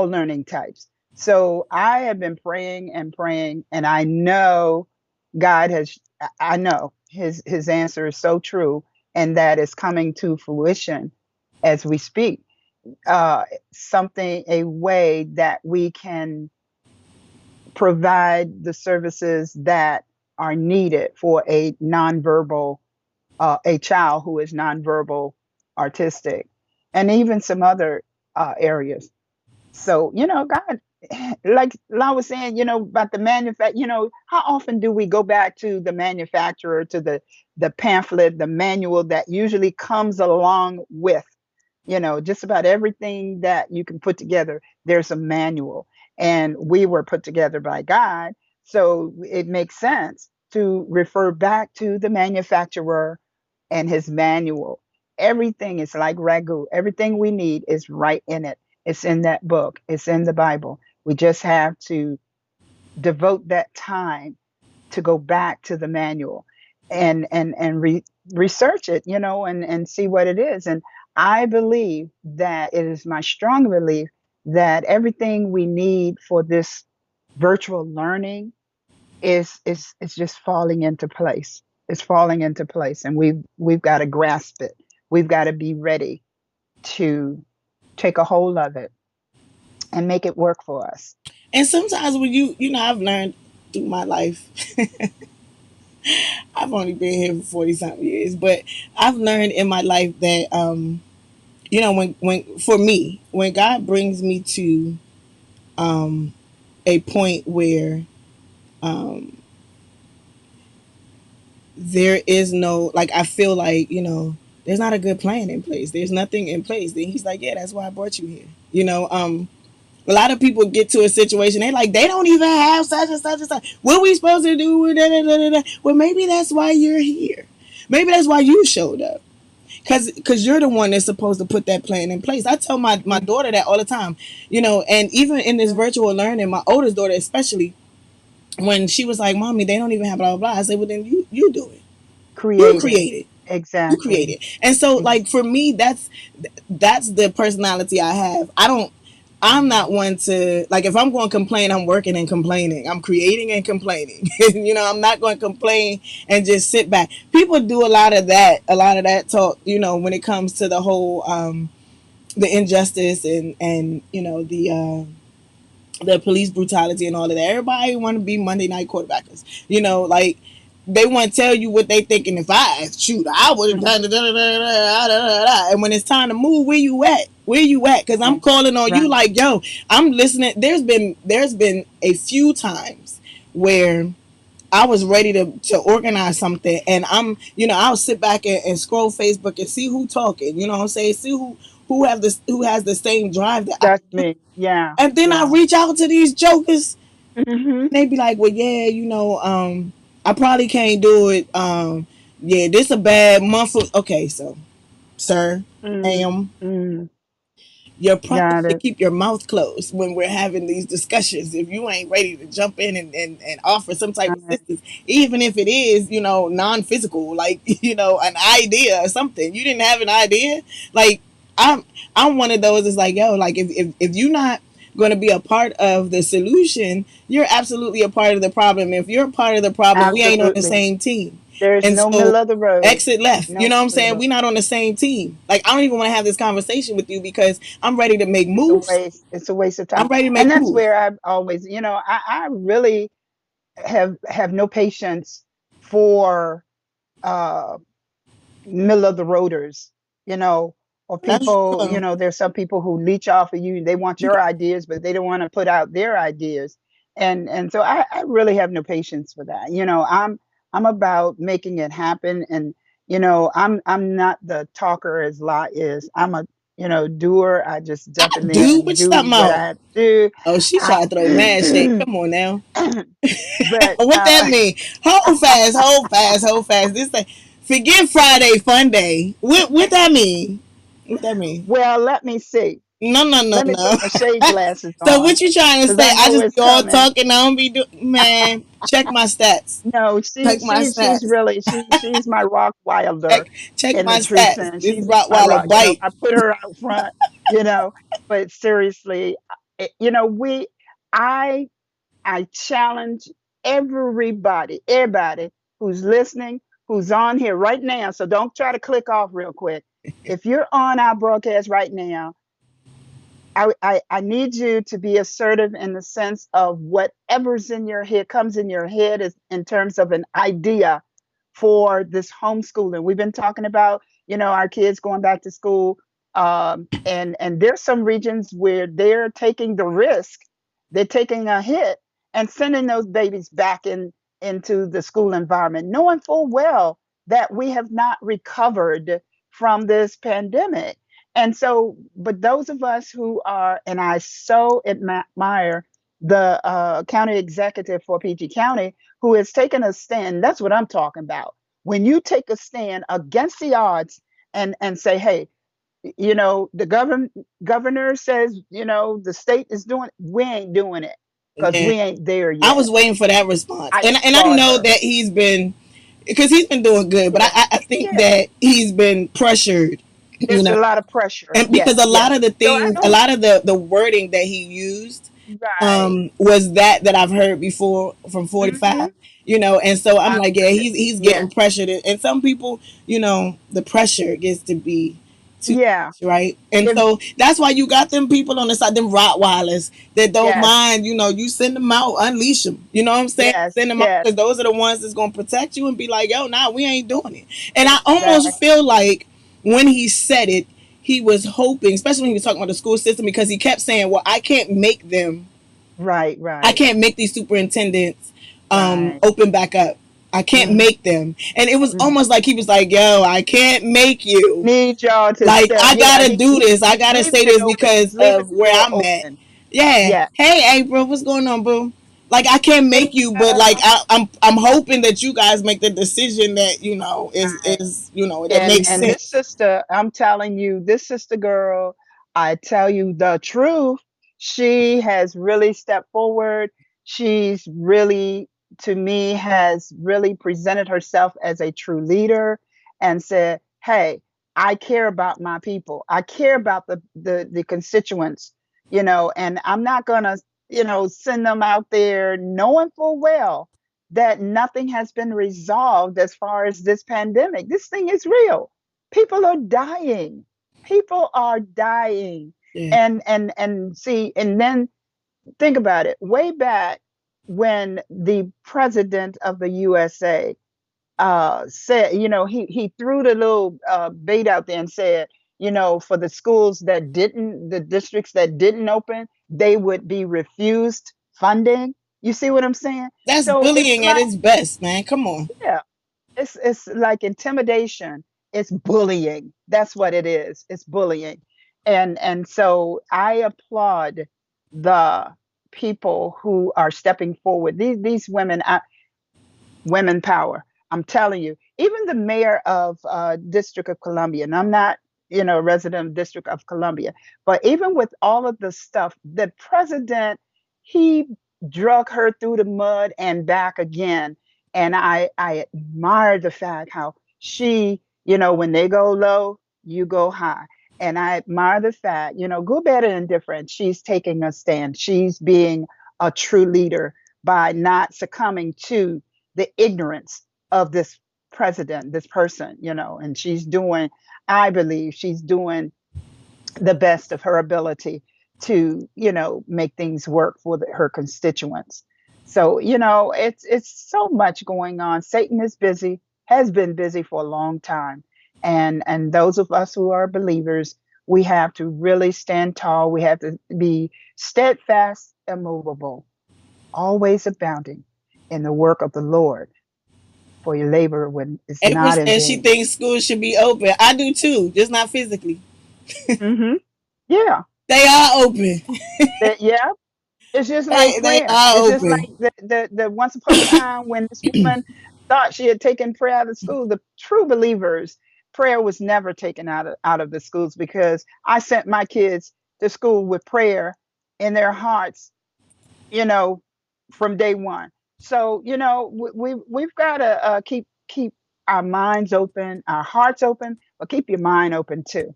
learning types. So I have been praying and praying, and I know God has. I know His answer is so true, and that is coming to fruition as we speak. Uh, Something, a way that we can provide the services that are needed for a nonverbal, a child who is nonverbal artistic, and even some other areas. So, God, like I was saying, about the how often do we go back to the manufacturer, to the pamphlet, the manual that usually comes along with, just about everything that you can put together, there's a manual. And we were put together by God. So it makes sense to refer back to the manufacturer and his manual. Everything is like ragu. Everything we need is right in it. It's in that book. It's in the Bible. We just have to devote that time to go back to the manual and research it, and see what it is. And I believe that it is my strong belief that everything we need for this virtual learning is just falling into place. It's falling into place, and we've got to grasp it. We've got to be ready to take a hold of it and make it work for us. And sometimes when I've learned through my life, I've only been here for 40 something years, but I've learned in my life that, when for me, when God brings me to um, a point where um, there is no, like, I feel like, there's not a good plan in place. There's nothing in place. Then he's like, yeah, that's why I brought you here. A lot of people get to a situation, they don't even have such and such and such. What we supposed to do? Da, da, da, da, da. Well, maybe that's why you're here. Maybe that's why you showed up. Cause you're the one that's supposed to put that plan in place. I tell my Mhm. daughter that all the time, and even in this virtual learning, my oldest daughter especially, when she was like, "Mommy, they don't even have blah blah blah," I said, "Well, then you do it. You Create it. create it. You create Exactly. it." And so, Ex- like for me, that's the personality I have. I'm not one to, like, if I'm going to complain, I'm working and complaining. I'm creating and complaining. I'm not going to complain and just sit back. People do a lot of that talk, when it comes to the whole the injustice and the police brutality and all of that. Everybody want to be Monday night quarterbackers. Like they want to tell you what they thinking. If I would have mhm. done and when it's time to move, where you at? Where you at? Because I'm Right. calling on you Right. like, yo, I'm listening. There's been a few times where I was ready to organize something, and I'll sit back and scroll Facebook and see who talking. You know what I'm saying? See who has the same drive that I That's do. me. Yeah. And then I Yeah. reach out to these jokers, Hmm. and they be like, "Well, yeah, I probably can't do it. Yeah, this a bad month. Okay, so, sir, Mm. ma'am, Mm. you probably Got should it. keep your mouth closed when we're having these discussions. If you ain't ready to jump in and offer some type of Right. assistance, even if it is, non-physical, like, an idea or something. You didn't have an idea. Like, I'm, I'm one of those. It's like, yo, like, if you're not going to be a part of the solution, you're absolutely a part of the problem. If you're a part of the problem, we ain't on the Absolutely. same team. There's And no so middle of the road. exit left. You No know what I'm middle of saying? the road. We're not on the same team. Like, I don't even want to have this conversation with you because I'm ready to make It's a moves. waste. It's a waste of I'm time. ready to And make that's moves. where I've always, I really have no patience for uh middle of the roaders, you know, or That's people, there's some people who leech off of you. They want your ideas, but they don't want to put out their ideas. And so I really have no patience for that. I'm about making it happen. And I'm not the talker as La is. I'm a doer. I just jump in there dude, and what you do talking what about? I have to do. Oh, she I, tried to throw mad shade. Come on now. but What that mean? Hold fast. This thing. Forget Friday fun day. What that mean? What that mean? well, let me see. No, no, no, Let me no. put my shade glasses So on what you trying to because say? I I know just it's be all coming. talking. I don't be doing. Man, check my stats. No, Check my she's stats. really she's my rock wilder Check check in my the true stats. sense. This She's my Rottweiler rock. bite. I put her out front. You know, but seriously, we I I challenge everybody who's listening, who's on here right now, so don't try to click off real quick. If you're on our broadcast right now, I need you to be assertive in the sense of whatever's in your head comes in your head is in terms of an idea for this homeschooling. We've been talking about, our kids going back to school. And there's some regions where they're taking the risk, they're taking a hit and sending those babies back into the school environment, knowing full well that we have not recovered from this pandemic. And so, but those of us who are, and I so admire the county executive for PG County who has taken a stand. That's what I'm talking about. When you take a stand against the odds and say, hey, the governor says, the state is doing it, we ain't doing it because Yeah, we ain't there I yet. was waiting for that response, I and I applaud know her. that he's been, because he's been doing good, but Yeah, I think yeah. that he's been pressured, you There's know, a lot of pressure. and because Yes, a lot yes. of the So I things, a don't. lot of the wording that he used Right. was that I've heard before from Hmm. 45, and so I'm I've like, yeah, heard it. he's getting Yes. pressured, and some people, the pressure gets to be too Yeah. much, right? And If so that's why you got them people on the side, them Rottweilers that don't yes, mind, you send them out, unleash them, you know what I'm saying? yes, Send them out yes. because those are the ones that's gonna protect you and be like, yo, nah, we ain't doing it. And I almost Exactly. feel like when he said it, he was hoping, especially when he was talking about the school system, because he kept saying, well, Right, I right, can't make these superintendents right. open back up. I can't Hmm. make them. And it was Hmm. almost like he was like, yo, I can't make you. Need y'all to Like, step. I Yeah, gotta do this. I he's gotta leaving say it this open. because He's leaving of the where door I'm at. open. Yeah. Yeah. Hey, April, what's going on, boo? Like, I can't Hey, make you, but like girl. I'm hoping that you guys make the decision that Right. is that And makes and this sense. sister, I'm telling you, this sister girl, I tell you the truth, she has really stepped forward. She's really, to me, has really presented herself as a true leader and said, "Hey, I care about my people. I care about the constituents, and I'm not gonna, send them out there knowing full well that nothing has been resolved as far as this pandemic. This thing is real. People are dying. People are dying. Yeah. And see, and then think about it. Way back when the president of the USA said, he threw the little bait out there and said, for the schools that didn't, the districts that didn't open, they would be refused funding. You see what I'm saying? That's So it's bullying at like, its best, man. Come on. yeah, it's like intimidation. It's bullying. That's what it is. It's bullying. And so I applaud the people who are stepping forward. These women, women power. I'm telling you, even the mayor of District of Columbia, and I'm not, a resident of District of Columbia, but even with all of the stuff, the president, he drug her through the mud and back again. And I admire the fact how she, when they go low, you go high. And I admire the fact, good, better, and different. She's taking a stand. She's being a true leader by not succumbing to the ignorance of this president, this person, and I believe she's doing the best of her ability to, make things work for her constituents. So, it's so much going on. Satan is busy, has been busy for a long time. And those of us who are believers, we have to really stand tall. We have to be steadfast, immovable, always abounding in the work of the Lord, for your labor when it's April not in says she vain. thinks schools should be open. I do too, just not physically. Hmm. Yeah. They are open. Yeah. It's just like They prayer. are It's just like open. the once upon a time when this woman thought she had taken prayer out of school. The true believers, prayer was never taken out of the schools because I sent my kids to school with prayer in their hearts, you know, from day one. So we've got to keep our minds open, our hearts open, but keep your mind open too,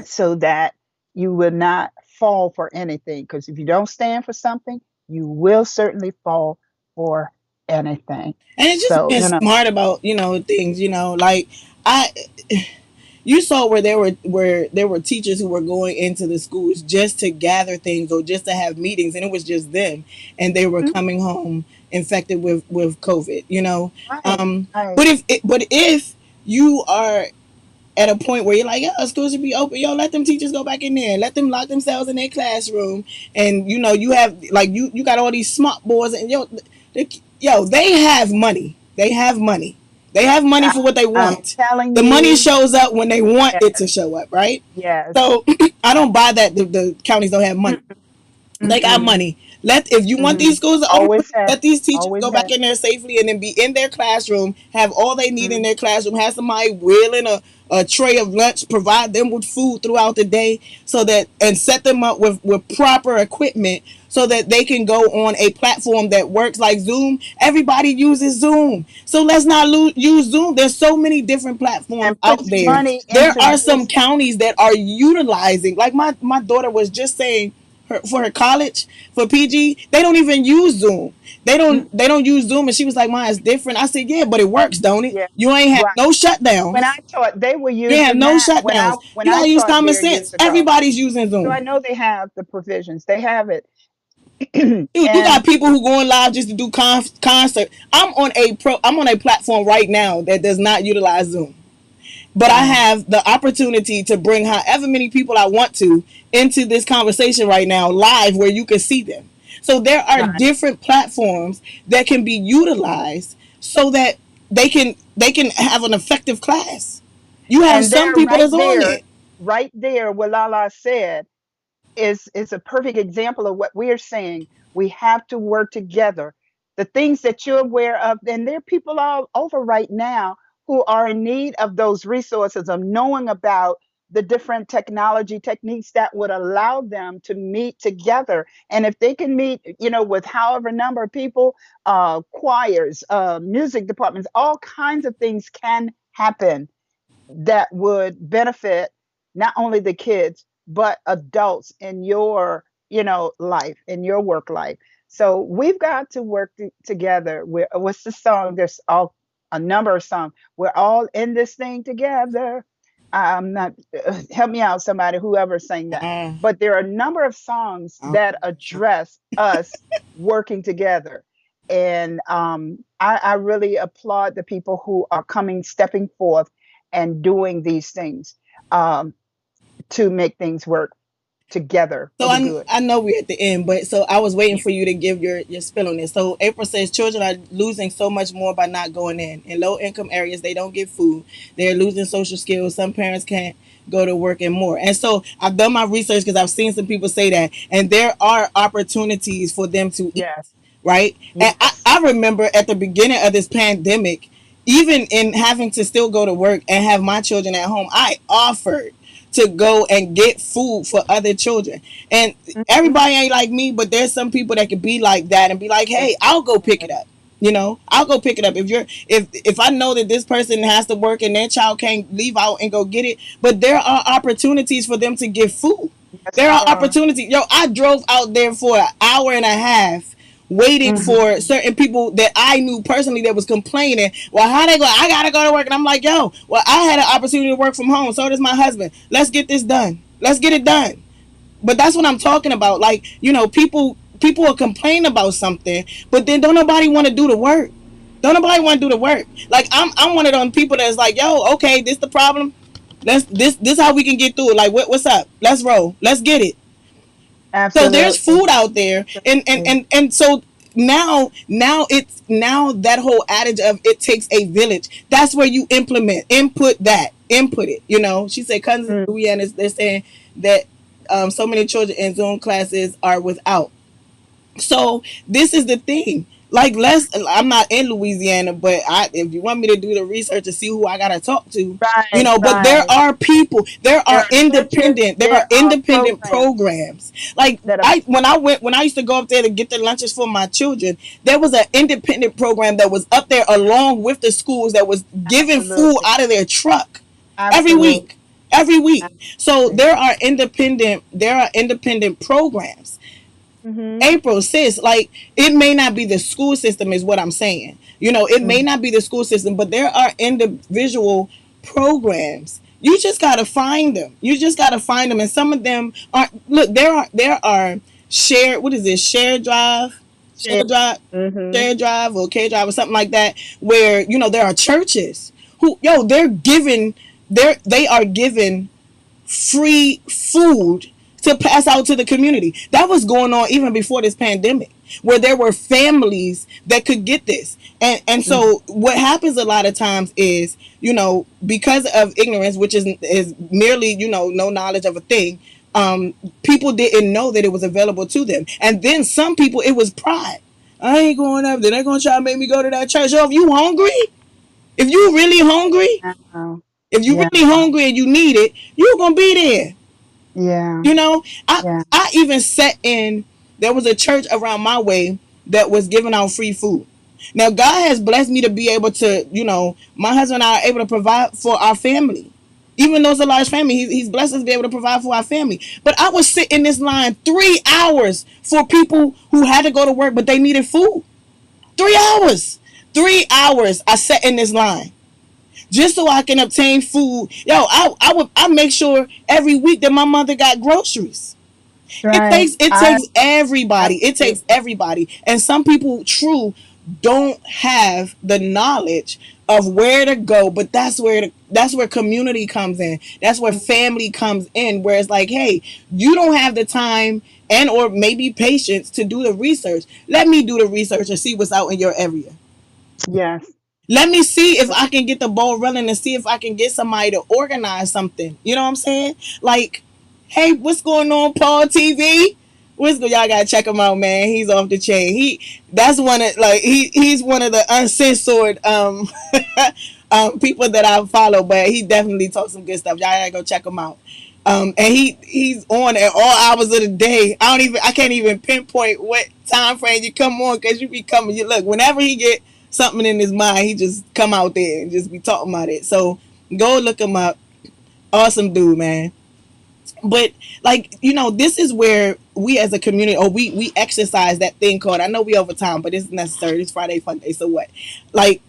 so that you will not fall for anything. Because if you don't stand for something, you will certainly fall for anything. And it's just So, being smart about, things, like I you saw where there were teachers who were going into the schools just to gather things or just to have meetings, and it was just them, and they were mhm, coming home infected with COVID. right, right. But if you are at a point where you're like, yo, schools should be open. Yo, let them teachers go back in there. Let them lock themselves in their classroom. And you have like you got all these smart boards, and they have money. They have money. They have money I, for what they I'm want. telling The money you, shows up when they want yes, it to show up, right? yes. So I don't buy that the counties don't have money. Mm-mm, They got mm-mm, money. If you want these mm. schools to open, Always have, let these teachers always go back have. in there safely and then be in their classroom, have all they need in Mm. their classroom, have somebody wheeling a tray of lunch, provide them with food throughout the day, and set them up with proper equipment so that they can go on a platform that works like Zoom. Everybody uses Zoom. So let's not use Zoom. There's so many different platforms And out puts there. money There into are some this. counties that are utilizing, like my daughter was just saying, for her college for PG, they don't even use Zoom. They don't Mm, they don't use Zoom, and she was like, "Mine is different." I said, "Yeah, but it works, don't it? yeah, You ain't have right. no When I shutdowns. taught, they were You ain't have using no that when I shutdowns. when You I gotta use taught common there years sense. ago. Everybody's using So Zoom. I know they have the provisions. They have it. Dude, you got And people who going live just to do concert. I'm on a platform right now that does not utilize Zoom, but I right, have the opportunity to bring however many people I want to into this conversation right now live where you can see them. So there are right. different platforms that can be utilized so that they can have an effective class. You have And some there, people that's on it. right there, what Lala said is a perfect example of what we're saying. We have to work together. The things that you're aware of, and there are people all over right now who are in need of those resources, of knowing about the different technology techniques that would allow them to meet together. And if they can meet, with however number of people, choirs, music departments, all kinds of things can happen that would benefit not only the kids but adults in your life, in your work life. So we've got to work together. What's the song? There's all a number of songs. We're all in this thing together. I'm not help me out, somebody, whoever sang that. Uh, But there are a number of songs that address us working together. And I really applaud the people who are stepping forth and doing these things, um, to make things work together So for the I, good. I know we're at the end, but so I was waiting Yeah. for you to give your spill on this. So April says children are losing so much more by not going in. In low income areas, they don't get food. They're losing social skills. Some parents can't go to work and more. And so I've done my research because I've seen some people say that, and there are opportunities for them to eat, Yes. right? And Yes. I remember at the beginning of this pandemic, even in having to still go to work and have my children at home, I offered to go and get food for other children. And Mhm. everybody ain't like me, but there's some people that could be like that and be like, Yes. hey, I'll go pick it up. I'll go pick it up if I know that this person has to work and their child can't leave out and go get it. But there are opportunities for them to get food. Yes, There there are are. opportunities. Yo, I drove out there for an hour and a half waiting for Hmm. certain people that I knew personally that was complaining. Well, how they go? I gotta go to work, and I'm like, yo, well, I had an opportunity to work from home. So does my husband. Let's get this done. Let's get it done. But that's what I'm talking about. Like, people will complain about something, but then don't nobody want to do the work. Don't nobody want to do the work. Like I'm one of those people that's like, yo, okay, this the problem. This how we can get through it. Like what's up? Let's roll. Let's get it. So there's Absolutely. food out there, and so now that whole adage of it takes a village. That's where you input it. She said cousins Mm. in Louisiana, they're saying that so many children in Zoom classes are without. So this is the thing. Like, I'm not in Louisiana, but if you want me to do the research to see who I gotta talk to, Right. but there Right. are people, There are lunches. there are There are independent programs programs. Like that are. when I used to go up there to get the lunches for my children, there was an independent program that was up there along with the schools that was giving food Absolutely. out of their truck every Absolutely. week. Every week. So Absolutely. there are independent programs. Mhm. April, sis, like it may not be the school system, is what I'm saying. It may Mhm. not be the school system, but there are individual programs. You just gotta find them. You just gotta find them, and some of them are. Look, there are shared. What is this? Shit. Mhm. Share drive, or K drive, or something like that. Where there are churches who, they are given free food to pass out to the community. That was going on even before this pandemic, where there were families that could get this. And Mhm. so what happens a lot of times is, because of ignorance, which is merely, no knowledge of a thing, people didn't know that it was available to them. And then some people, it was pride. I ain't going up there. They're gonna try to make me go to that church. Yo, if you hungry, if you really hungry, Wow. if you Yeah. really hungry and you need it, you're gonna be there. Yeah. You know, I Yeah. I even sat in. There was a church around my way that was giving out free food. Now God has blessed me to be able to, my husband and I are able to provide for our family. Even though it's a large family, he's blessed us to be able to provide for our family. But I was sitting in this line 3 hours for people who had to go to work, but they needed food. 3 hours. 3 hours I sat in this line just so I can obtain food. Yo, I make sure every week that my mother got groceries. It Right. takes it I takes everybody. It takes absolutely. everybody. And some people don't have the knowledge of where to go, but that's where community comes in. That's where family comes in, where it's like, hey, you don't have the time and or maybe patience to do the research. Let me do the research and see what's out in your area. Yes. Let me see if I can get the ball running and see if I can get somebody to organize something. You know what I'm saying? Like, hey, what's going on, Paul TV? What's good? Y'all gotta check him out, man. He's off the chain. That's one of like he's one of the uncensored people that I follow, but he definitely talks some good stuff. Y'all gotta go check him out. And he's on at all hours of the day. I can't even pinpoint what time frame you come on, because you be coming. You look, whenever he get something in his mind, he just come out there and just be talking about it. So go look him up. Awesome dude, man. But like, this is where we as a community, or we exercise that thing called, I know we over time, but it's necessary. It's Friday fun day, so what? Like,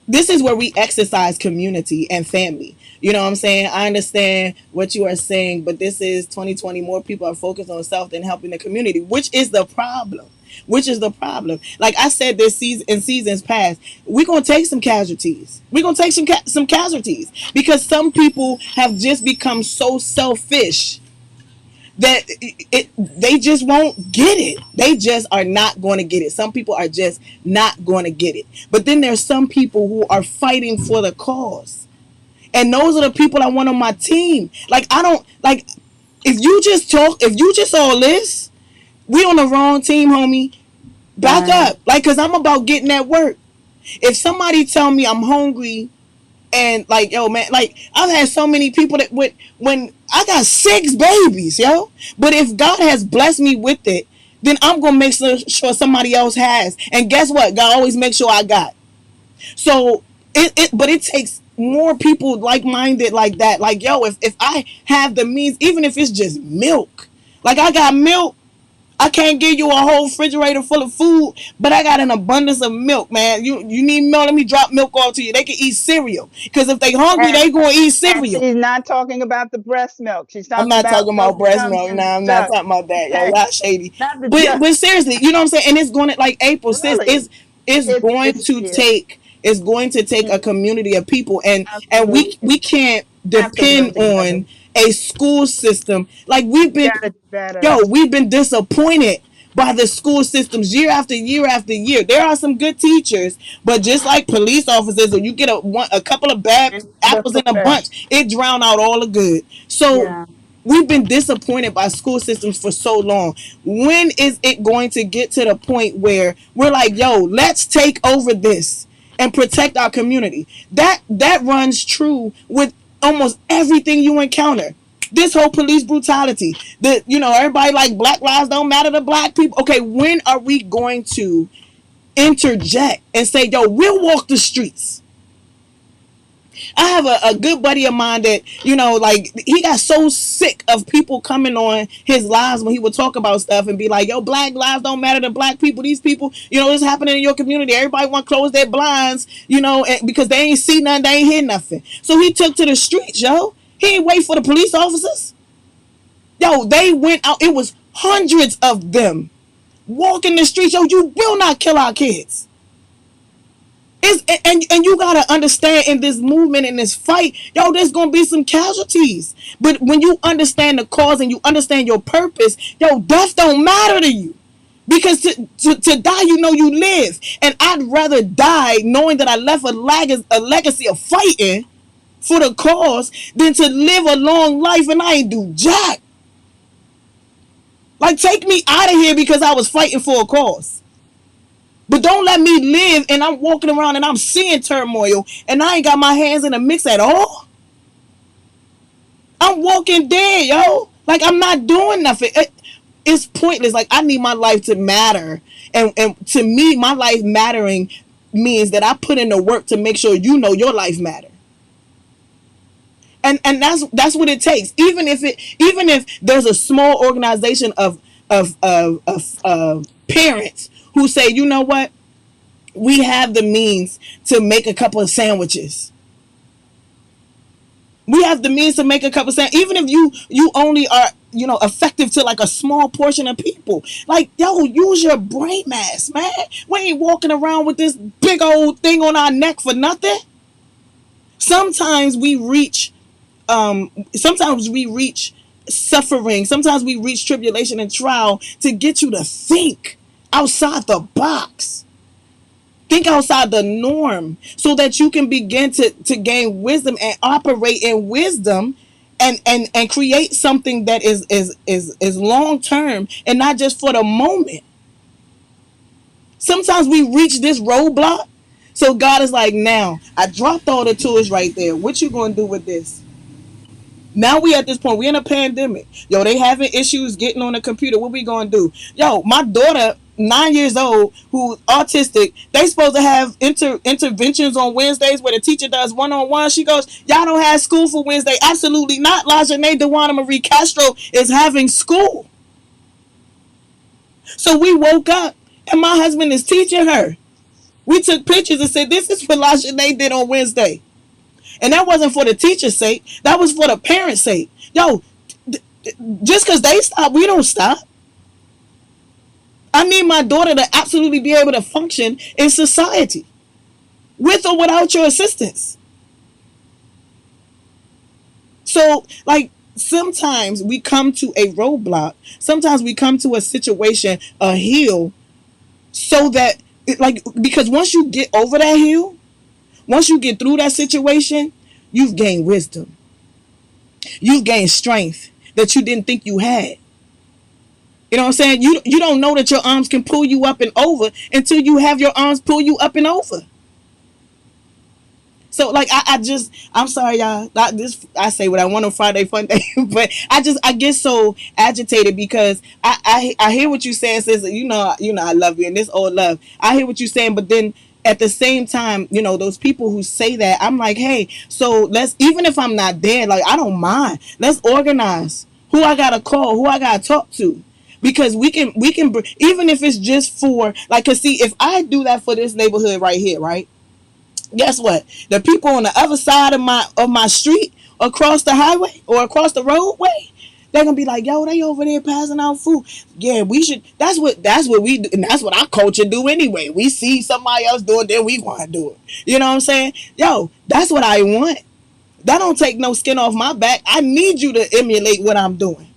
this is where we exercise community and family. You know what I'm saying? I understand what you are saying, but this is 2020. More people are focused on self than helping the community, which is the problem. Which is the problem. Like I said, this season, in seasons past, we're gonna take some casualties. We're gonna take some casualties, because some people have just become so selfish that they just won't get it. They just are not going to get it. Some people are just not going to get it. But then there's some people who are fighting for the cause. And those are the people I want on my team. Like, I don't like, if you just all this, we on the wrong team, homie. Back Right. up. Like, cause I'm about getting that work. If somebody tell me I'm hungry, and like, yo, man, like I've had so many people that when I got 6 babies, yo. But if God has blessed me with it, then I'm gonna make sure somebody else has. And guess what? God always makes sure I got. So but it takes more people like minded like that. Like, yo, if I have the means, even if it's just milk, like I got milk, I can't give you a whole refrigerator full of food, but I got an abundance of milk, man. You need milk? Let me drop milk off to you. They can eat cereal, because if they hungry, And they gonna eat and cereal. she's not talking about the breast milk. She's I'm talking not about talking milk about that breast comes milk. in No, the I'm not jug. talking about that. Yo, Okay. y'all shady. Not the But jug. but seriously, you know what I'm saying? And it's going to, like April says, Really. It's yeah. it's going to take a Mm, community of people, and we absolutely. can't Have to depend come together. on a school system. Like, we've We been gotta do better. yo, we've been disappointed by the school systems year after year after year. There are some good teachers, but just like police officers, when you get a couple of bad In the apples in a profession. bunch, it drown out all the good. So Yeah. we've been disappointed by school systems for so long. When is it going to get to the point where we're like, yo, let's take over this and protect our community? That runs true with almost everything you encounter. This whole police brutality, that, everybody like black lives don't matter to black people. Okay, when are we going to interject and say, yo, we'll walk the streets? I have a good buddy of mine that, like, he got so sick of people coming on his lives when he would talk about stuff and be like, yo, black lives don't matter to black people. These people, it's happening in your community. Everybody want to close their blinds, because they ain't see nothing, they ain't hear nothing. So he took to the streets, yo. He ain't wait for the police officers. Yo, they went out. It was hundreds of them walking the streets. Yo, you will not kill our kids. And you gotta understand, in this movement, in this fight, yo, there's gonna be some casualties. But when you understand the cause and you understand your purpose, yo, death don't matter to you. Because to die, you live. And I'd rather die knowing that I left a legacy of fighting for the cause than to live a long life and I ain't do jack. Like, take me out of here because I was fighting for a cause. But don't let me live and I'm walking around and I'm seeing turmoil and I ain't got my hands in the mix at all. I'm walking dead, yo. Like, I'm not doing nothing. It's pointless. Like, I need my life to matter. And to me, my life mattering means that I put in the work to make sure your life matter. And that's what it takes. Even if there's a small organization of parents who say, you know what, we have the means to make a couple of sandwiches. We have the means to make a couple of sandwiches. Even if you only are effective to like a small portion of people. Like, yo, use your brain mass, man. We ain't walking around with this big old thing on our neck for nothing. Sometimes we reach suffering. Sometimes we reach tribulation and trial to get you to think outside the box. Think outside the norm so that you can begin to gain wisdom and operate in wisdom and create something that is long term and not just for the moment. Sometimes we reach this roadblock. So God is like, now I dropped all the tools right there. What you gonna do with this? Now we at this point, we in a pandemic. Yo, they having issues getting on the computer. What we gonna do? Yo, my daughter, 9 years old, who's autistic, they supposed to have interventions on Wednesdays where the teacher does one-on-one. She goes, y'all don't have school for Wednesday. Absolutely not. LaJanae Dewana Marie Castro is having school. So we woke up and my husband is teaching her. We took pictures and said, this is what LaJanae did on Wednesday. And that wasn't for the teacher's sake. That was for the parents' sake. Yo, just because they stop, we don't stop. I need my daughter to absolutely be able to function in society with or without your assistance. So, like, sometimes we come to a roadblock. Sometimes we come to a situation, a hill, so that, because once you get over that hill, once you get through that situation, you've gained wisdom. You've gained strength that you didn't think you had. You know what I'm saying? You don't know that your arms can pull you up and over until you have your arms pull you up and over. So, like, I'm sorry, y'all. I say what I want on Friday Funday, but I get so agitated because I hear what you're saying, sis. I love you, and this old love. I hear what you're saying, but then at the same time, those people who say that, I'm like, hey, so even if I'm not there, like, I don't mind. Let's organize who I gotta call, who I gotta talk to. Because we can, even if it's just for, like, cause see, if I do that for this neighborhood right here, right? Guess what? The people on the other side of my street, across the highway or across the roadway, they're gonna be like, yo, they over there passing out food. Yeah, we should. That's what we do, and that's what our culture do anyway. We see somebody else do it, then we want to do it. You know what I'm saying? Yo, that's what I want. That don't take no skin off my back. I need you to emulate what I'm doing,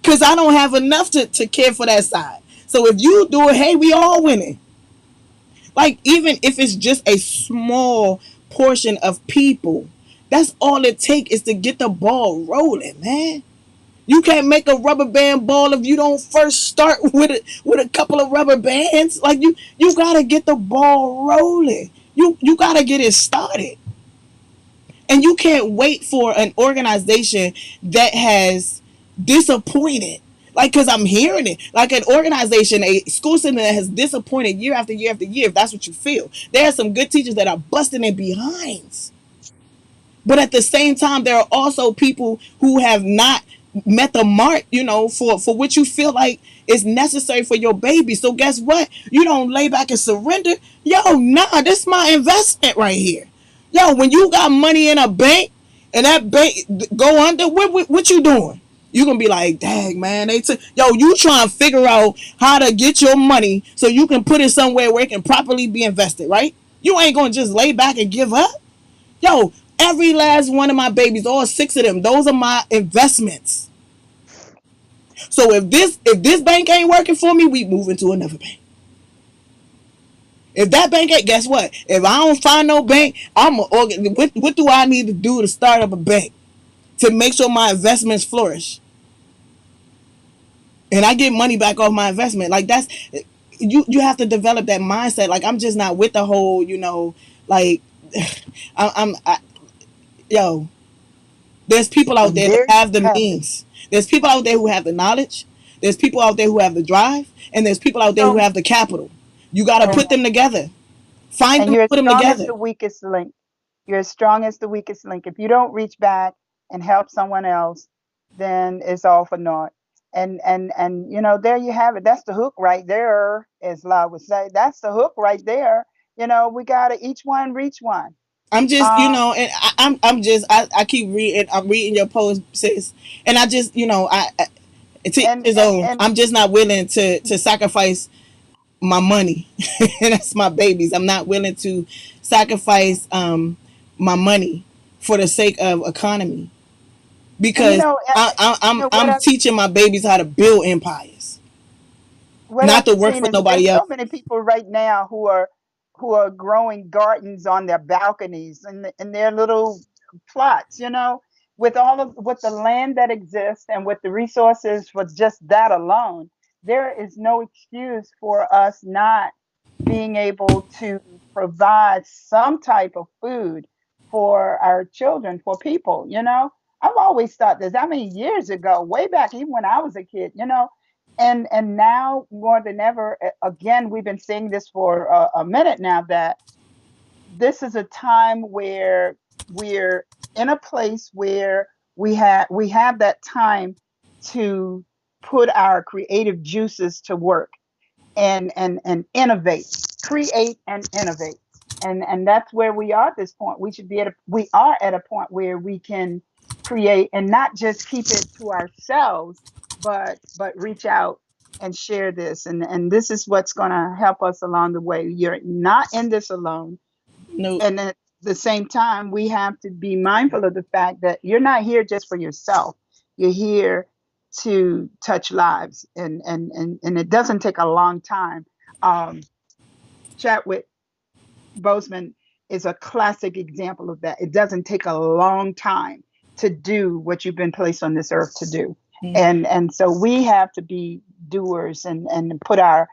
cause I don't have enough to care for that side. So if you do it, hey, we all winning. Like, even if it's just a small portion of people, that's all it takes is to get the ball rolling, man. You can't make a rubber band ball if you don't first start with a couple of rubber bands. Like, you gotta get the ball rolling. You gotta get it started. And you can't wait for an organization that has disappointed. Like, because I'm hearing it. Like, an organization, a school system that has disappointed year after year after year, if that's what you feel. There are some good teachers that are busting their behinds. But at the same time, there are also people who have not met the mark, for what you feel like is necessary for your baby. So guess what? You don't lay back and surrender. Yo, nah, this is my investment right here. Yo, when you got money in a bank and that bank go under, what you doing? You gonna be like, dang man, they took yo. You trying to figure out how to get your money so you can put it somewhere where it can properly be invested, right? You ain't gonna just lay back and give up. Yo, every last one of my babies, all six of them, those are my investments. So if this bank ain't working for me, we move into another bank. If that bank ain't, guess what? If I don't find no bank, I'm a organ. What do I need to do to start up a bank to make sure my investments flourish and I get money back off my investment? Like that's you have to develop that mindset. Like I'm just not with the whole, like I yo, there's people out And there that there have you the have it. means. There's people out there who have the knowledge. There's people out there who have the drive, and there's people out there who So, have the capital. You got to and put them together. Find and them you're and as put them strong as together. the weakest link. You're as strong as the weakest link. If you don't reach back and help someone else, then it's all for naught. And there you have it. That's the hook right there, as La would say. That's the hook right there. We gotta each one reach one. I'm just, Um, and I'm just, I keep reading. I'm reading your post, sis, and I just, to each and his and own. and I'm just not willing to sacrifice my money, and that's my babies. I'm not willing to sacrifice my money for the sake of economy. and Because I'm what I've teaching my babies how to build empires, what not I've to work seen for is nobody there's else. so many people right now who are growing gardens on their balconies and in their little plots, with the land that exists and with the resources for just that alone. There is no excuse for us not being able to provide some type of food for our children, for people. I've always thought this. I mean, years ago, way back, even when I was a kid, and now more than ever, again, we've been saying this for a minute now, that this is a time where we're in a place where we have that time to put our creative juices to work and innovate, create and innovate. And that's where we are at this point. We are at a point where we can create and not just keep it to ourselves, but reach out and share this. And this is what's going to help us along the way. You're not in this alone. No, And at the same time, we have to be mindful of the fact that you're not here just for yourself. You're here to touch lives, and it doesn't take a long time. Chadwick Boseman is a classic example of that. It doesn't take a long time to do what you've been placed on this earth to do, and so we have to be doers and put our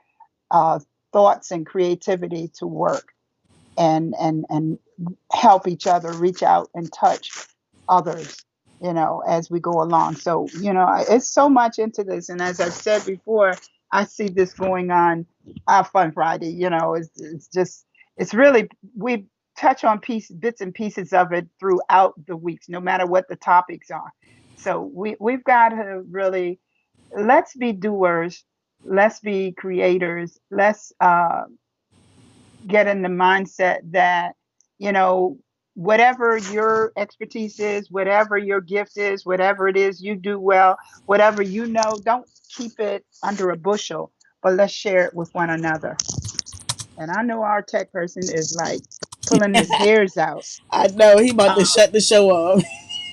uh, thoughts and creativity to work and help each other reach out and touch others, as we go along. So, it's so much into this. And as I've said before, I see this going on our Fun Friday. It's just, it's really, we touch on bits and pieces of it throughout the weeks, no matter what the topics are. So we've got to really, let's be doers, let's be creators, let's get in the mindset that, you know, whatever your expertise is, whatever your gift is, whatever it is you do well, whatever don't keep it under a bushel, but let's share it with one another. And I know our tech person is like pulling his hairs out, I know he about to um, shut the show off.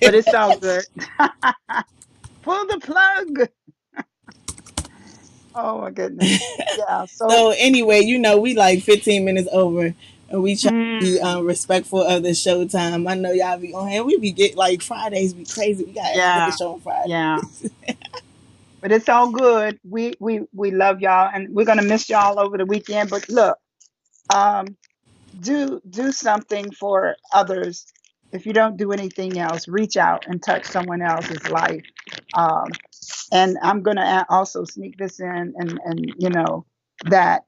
but it's all good. Pull the plug. Oh my goodness. Yeah. So, So anyway, we like 15 minutes over, and we try to be mm, respectful of the show time. I know y'all be on here. We be get like Fridays be crazy. We gotta end the yeah, show on Friday. yeah. But it's all good. We love y'all, and we're gonna miss y'all over the weekend. But look, um, do something for others. If you don't do anything else, reach out and touch someone else's life. Um, and I'm gonna also sneak this in, and that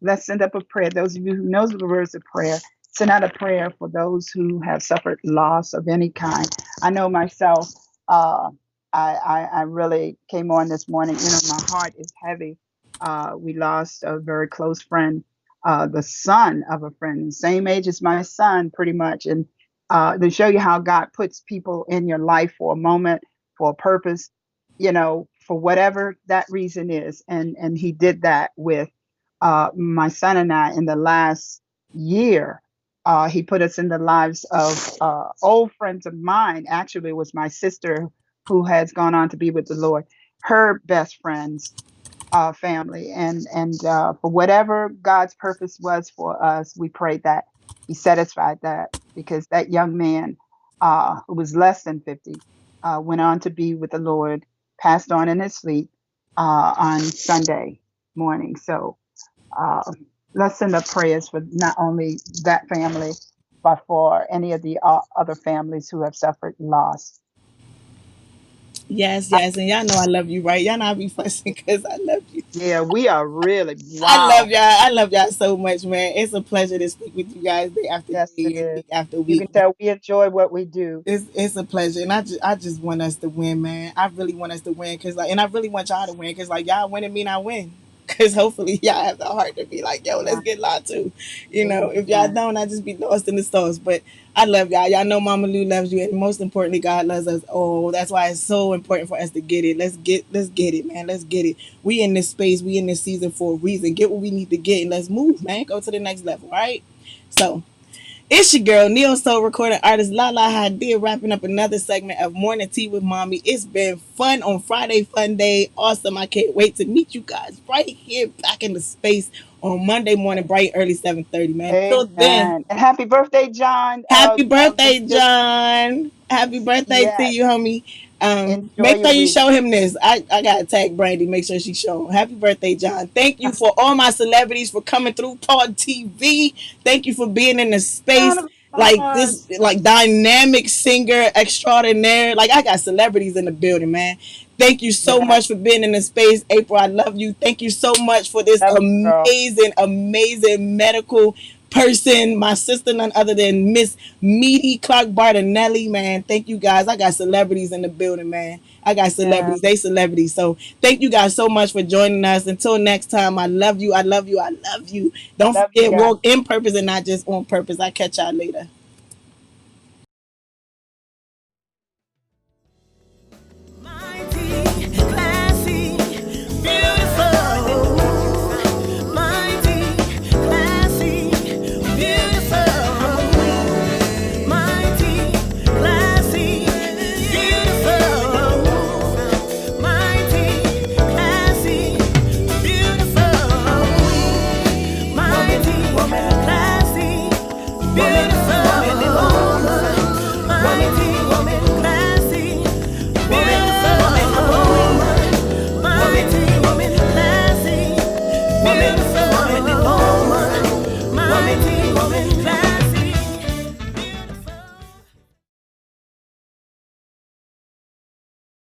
let's send up a prayer. Those of you who knows the words of prayer, send out a prayer for those who have suffered loss of any kind. I know myself, uh, I really came on this morning. My heart is heavy. We lost a very close friend, the son of a friend, same age as my son, pretty much. And to show you how God puts people in your life for a moment, for a purpose, for whatever that reason is. And He did that with my son and I in the last year. He put us in the lives of old friends of mine. Actually, it was my sister who has gone on to be with the Lord. Her best friends, family, and for whatever God's purpose was for us, we prayed that He satisfied that, because that young man, who was less than 50, went on to be with the Lord, passed on in his sleep on Sunday morning. So uh, let's send up prayers for not only that family, but for any of the other families who have suffered loss. Yes, I, yes, and y'all know I love you, right? Y'all know I be fussing because I love you. yeah, we are really, I love wow. y'all. I love y'all so much, man. It's a pleasure to speak with you guys day after Yes, it day and is. week after You week. can tell we enjoy what we do. It's a pleasure, and I just want us to win, man. I really want us to win, cause and I really want y'all to win, cause y'all winning mean I win, cause hopefully y'all have the heart to be like, yo, let's Amen. get loud too, If y'all Amen. don't, I just be lost in the stars. But I love y'all. Y'all know Mama Lou loves you, and most importantly, God loves us. Oh, that's why it's so important for us to get it. Let's get it, man. Let's get it. We in this space, we in this season for a reason. Get what we need to get, and let's move, man. Go to the next level, all right? So. It's your girl, Neo Soul recording artist Lahla-Hadiya, wrapping up another segment of Morning Tea with Mommy. It's been fun on Friday, fun day. Awesome. I can't wait to meet you guys right here back in the space on Monday morning, bright early 7:30, man. Till then, Amen. And happy birthday, John. happy Let's birthday, just, John. Happy birthday to yes, you, homie. enjoy Make your sure you week. show him this. I gotta tag Brandy, make sure she show him. Happy birthday, John. Thank you for all my celebrities for coming through Pod TV. Thank you for being in the Round space of like this, applause. like dynamic singer extraordinaire. Like I got celebrities in the building, man. Thank you so Yeah, much for being in the space, April. I love you. Thank you so much for this love you, girl. amazing, amazing medical person. My sister, none other than Miss Meaty Clark Bartonelli, man. Thank you guys. I got celebrities in the building, man. I got Yeah, celebrities. They celebrities. So thank you guys so much for joining us. Until next time, I love you. I love you. I love you. Don't love you forget, guys. walk in purpose and not just on purpose. I catch y'all later.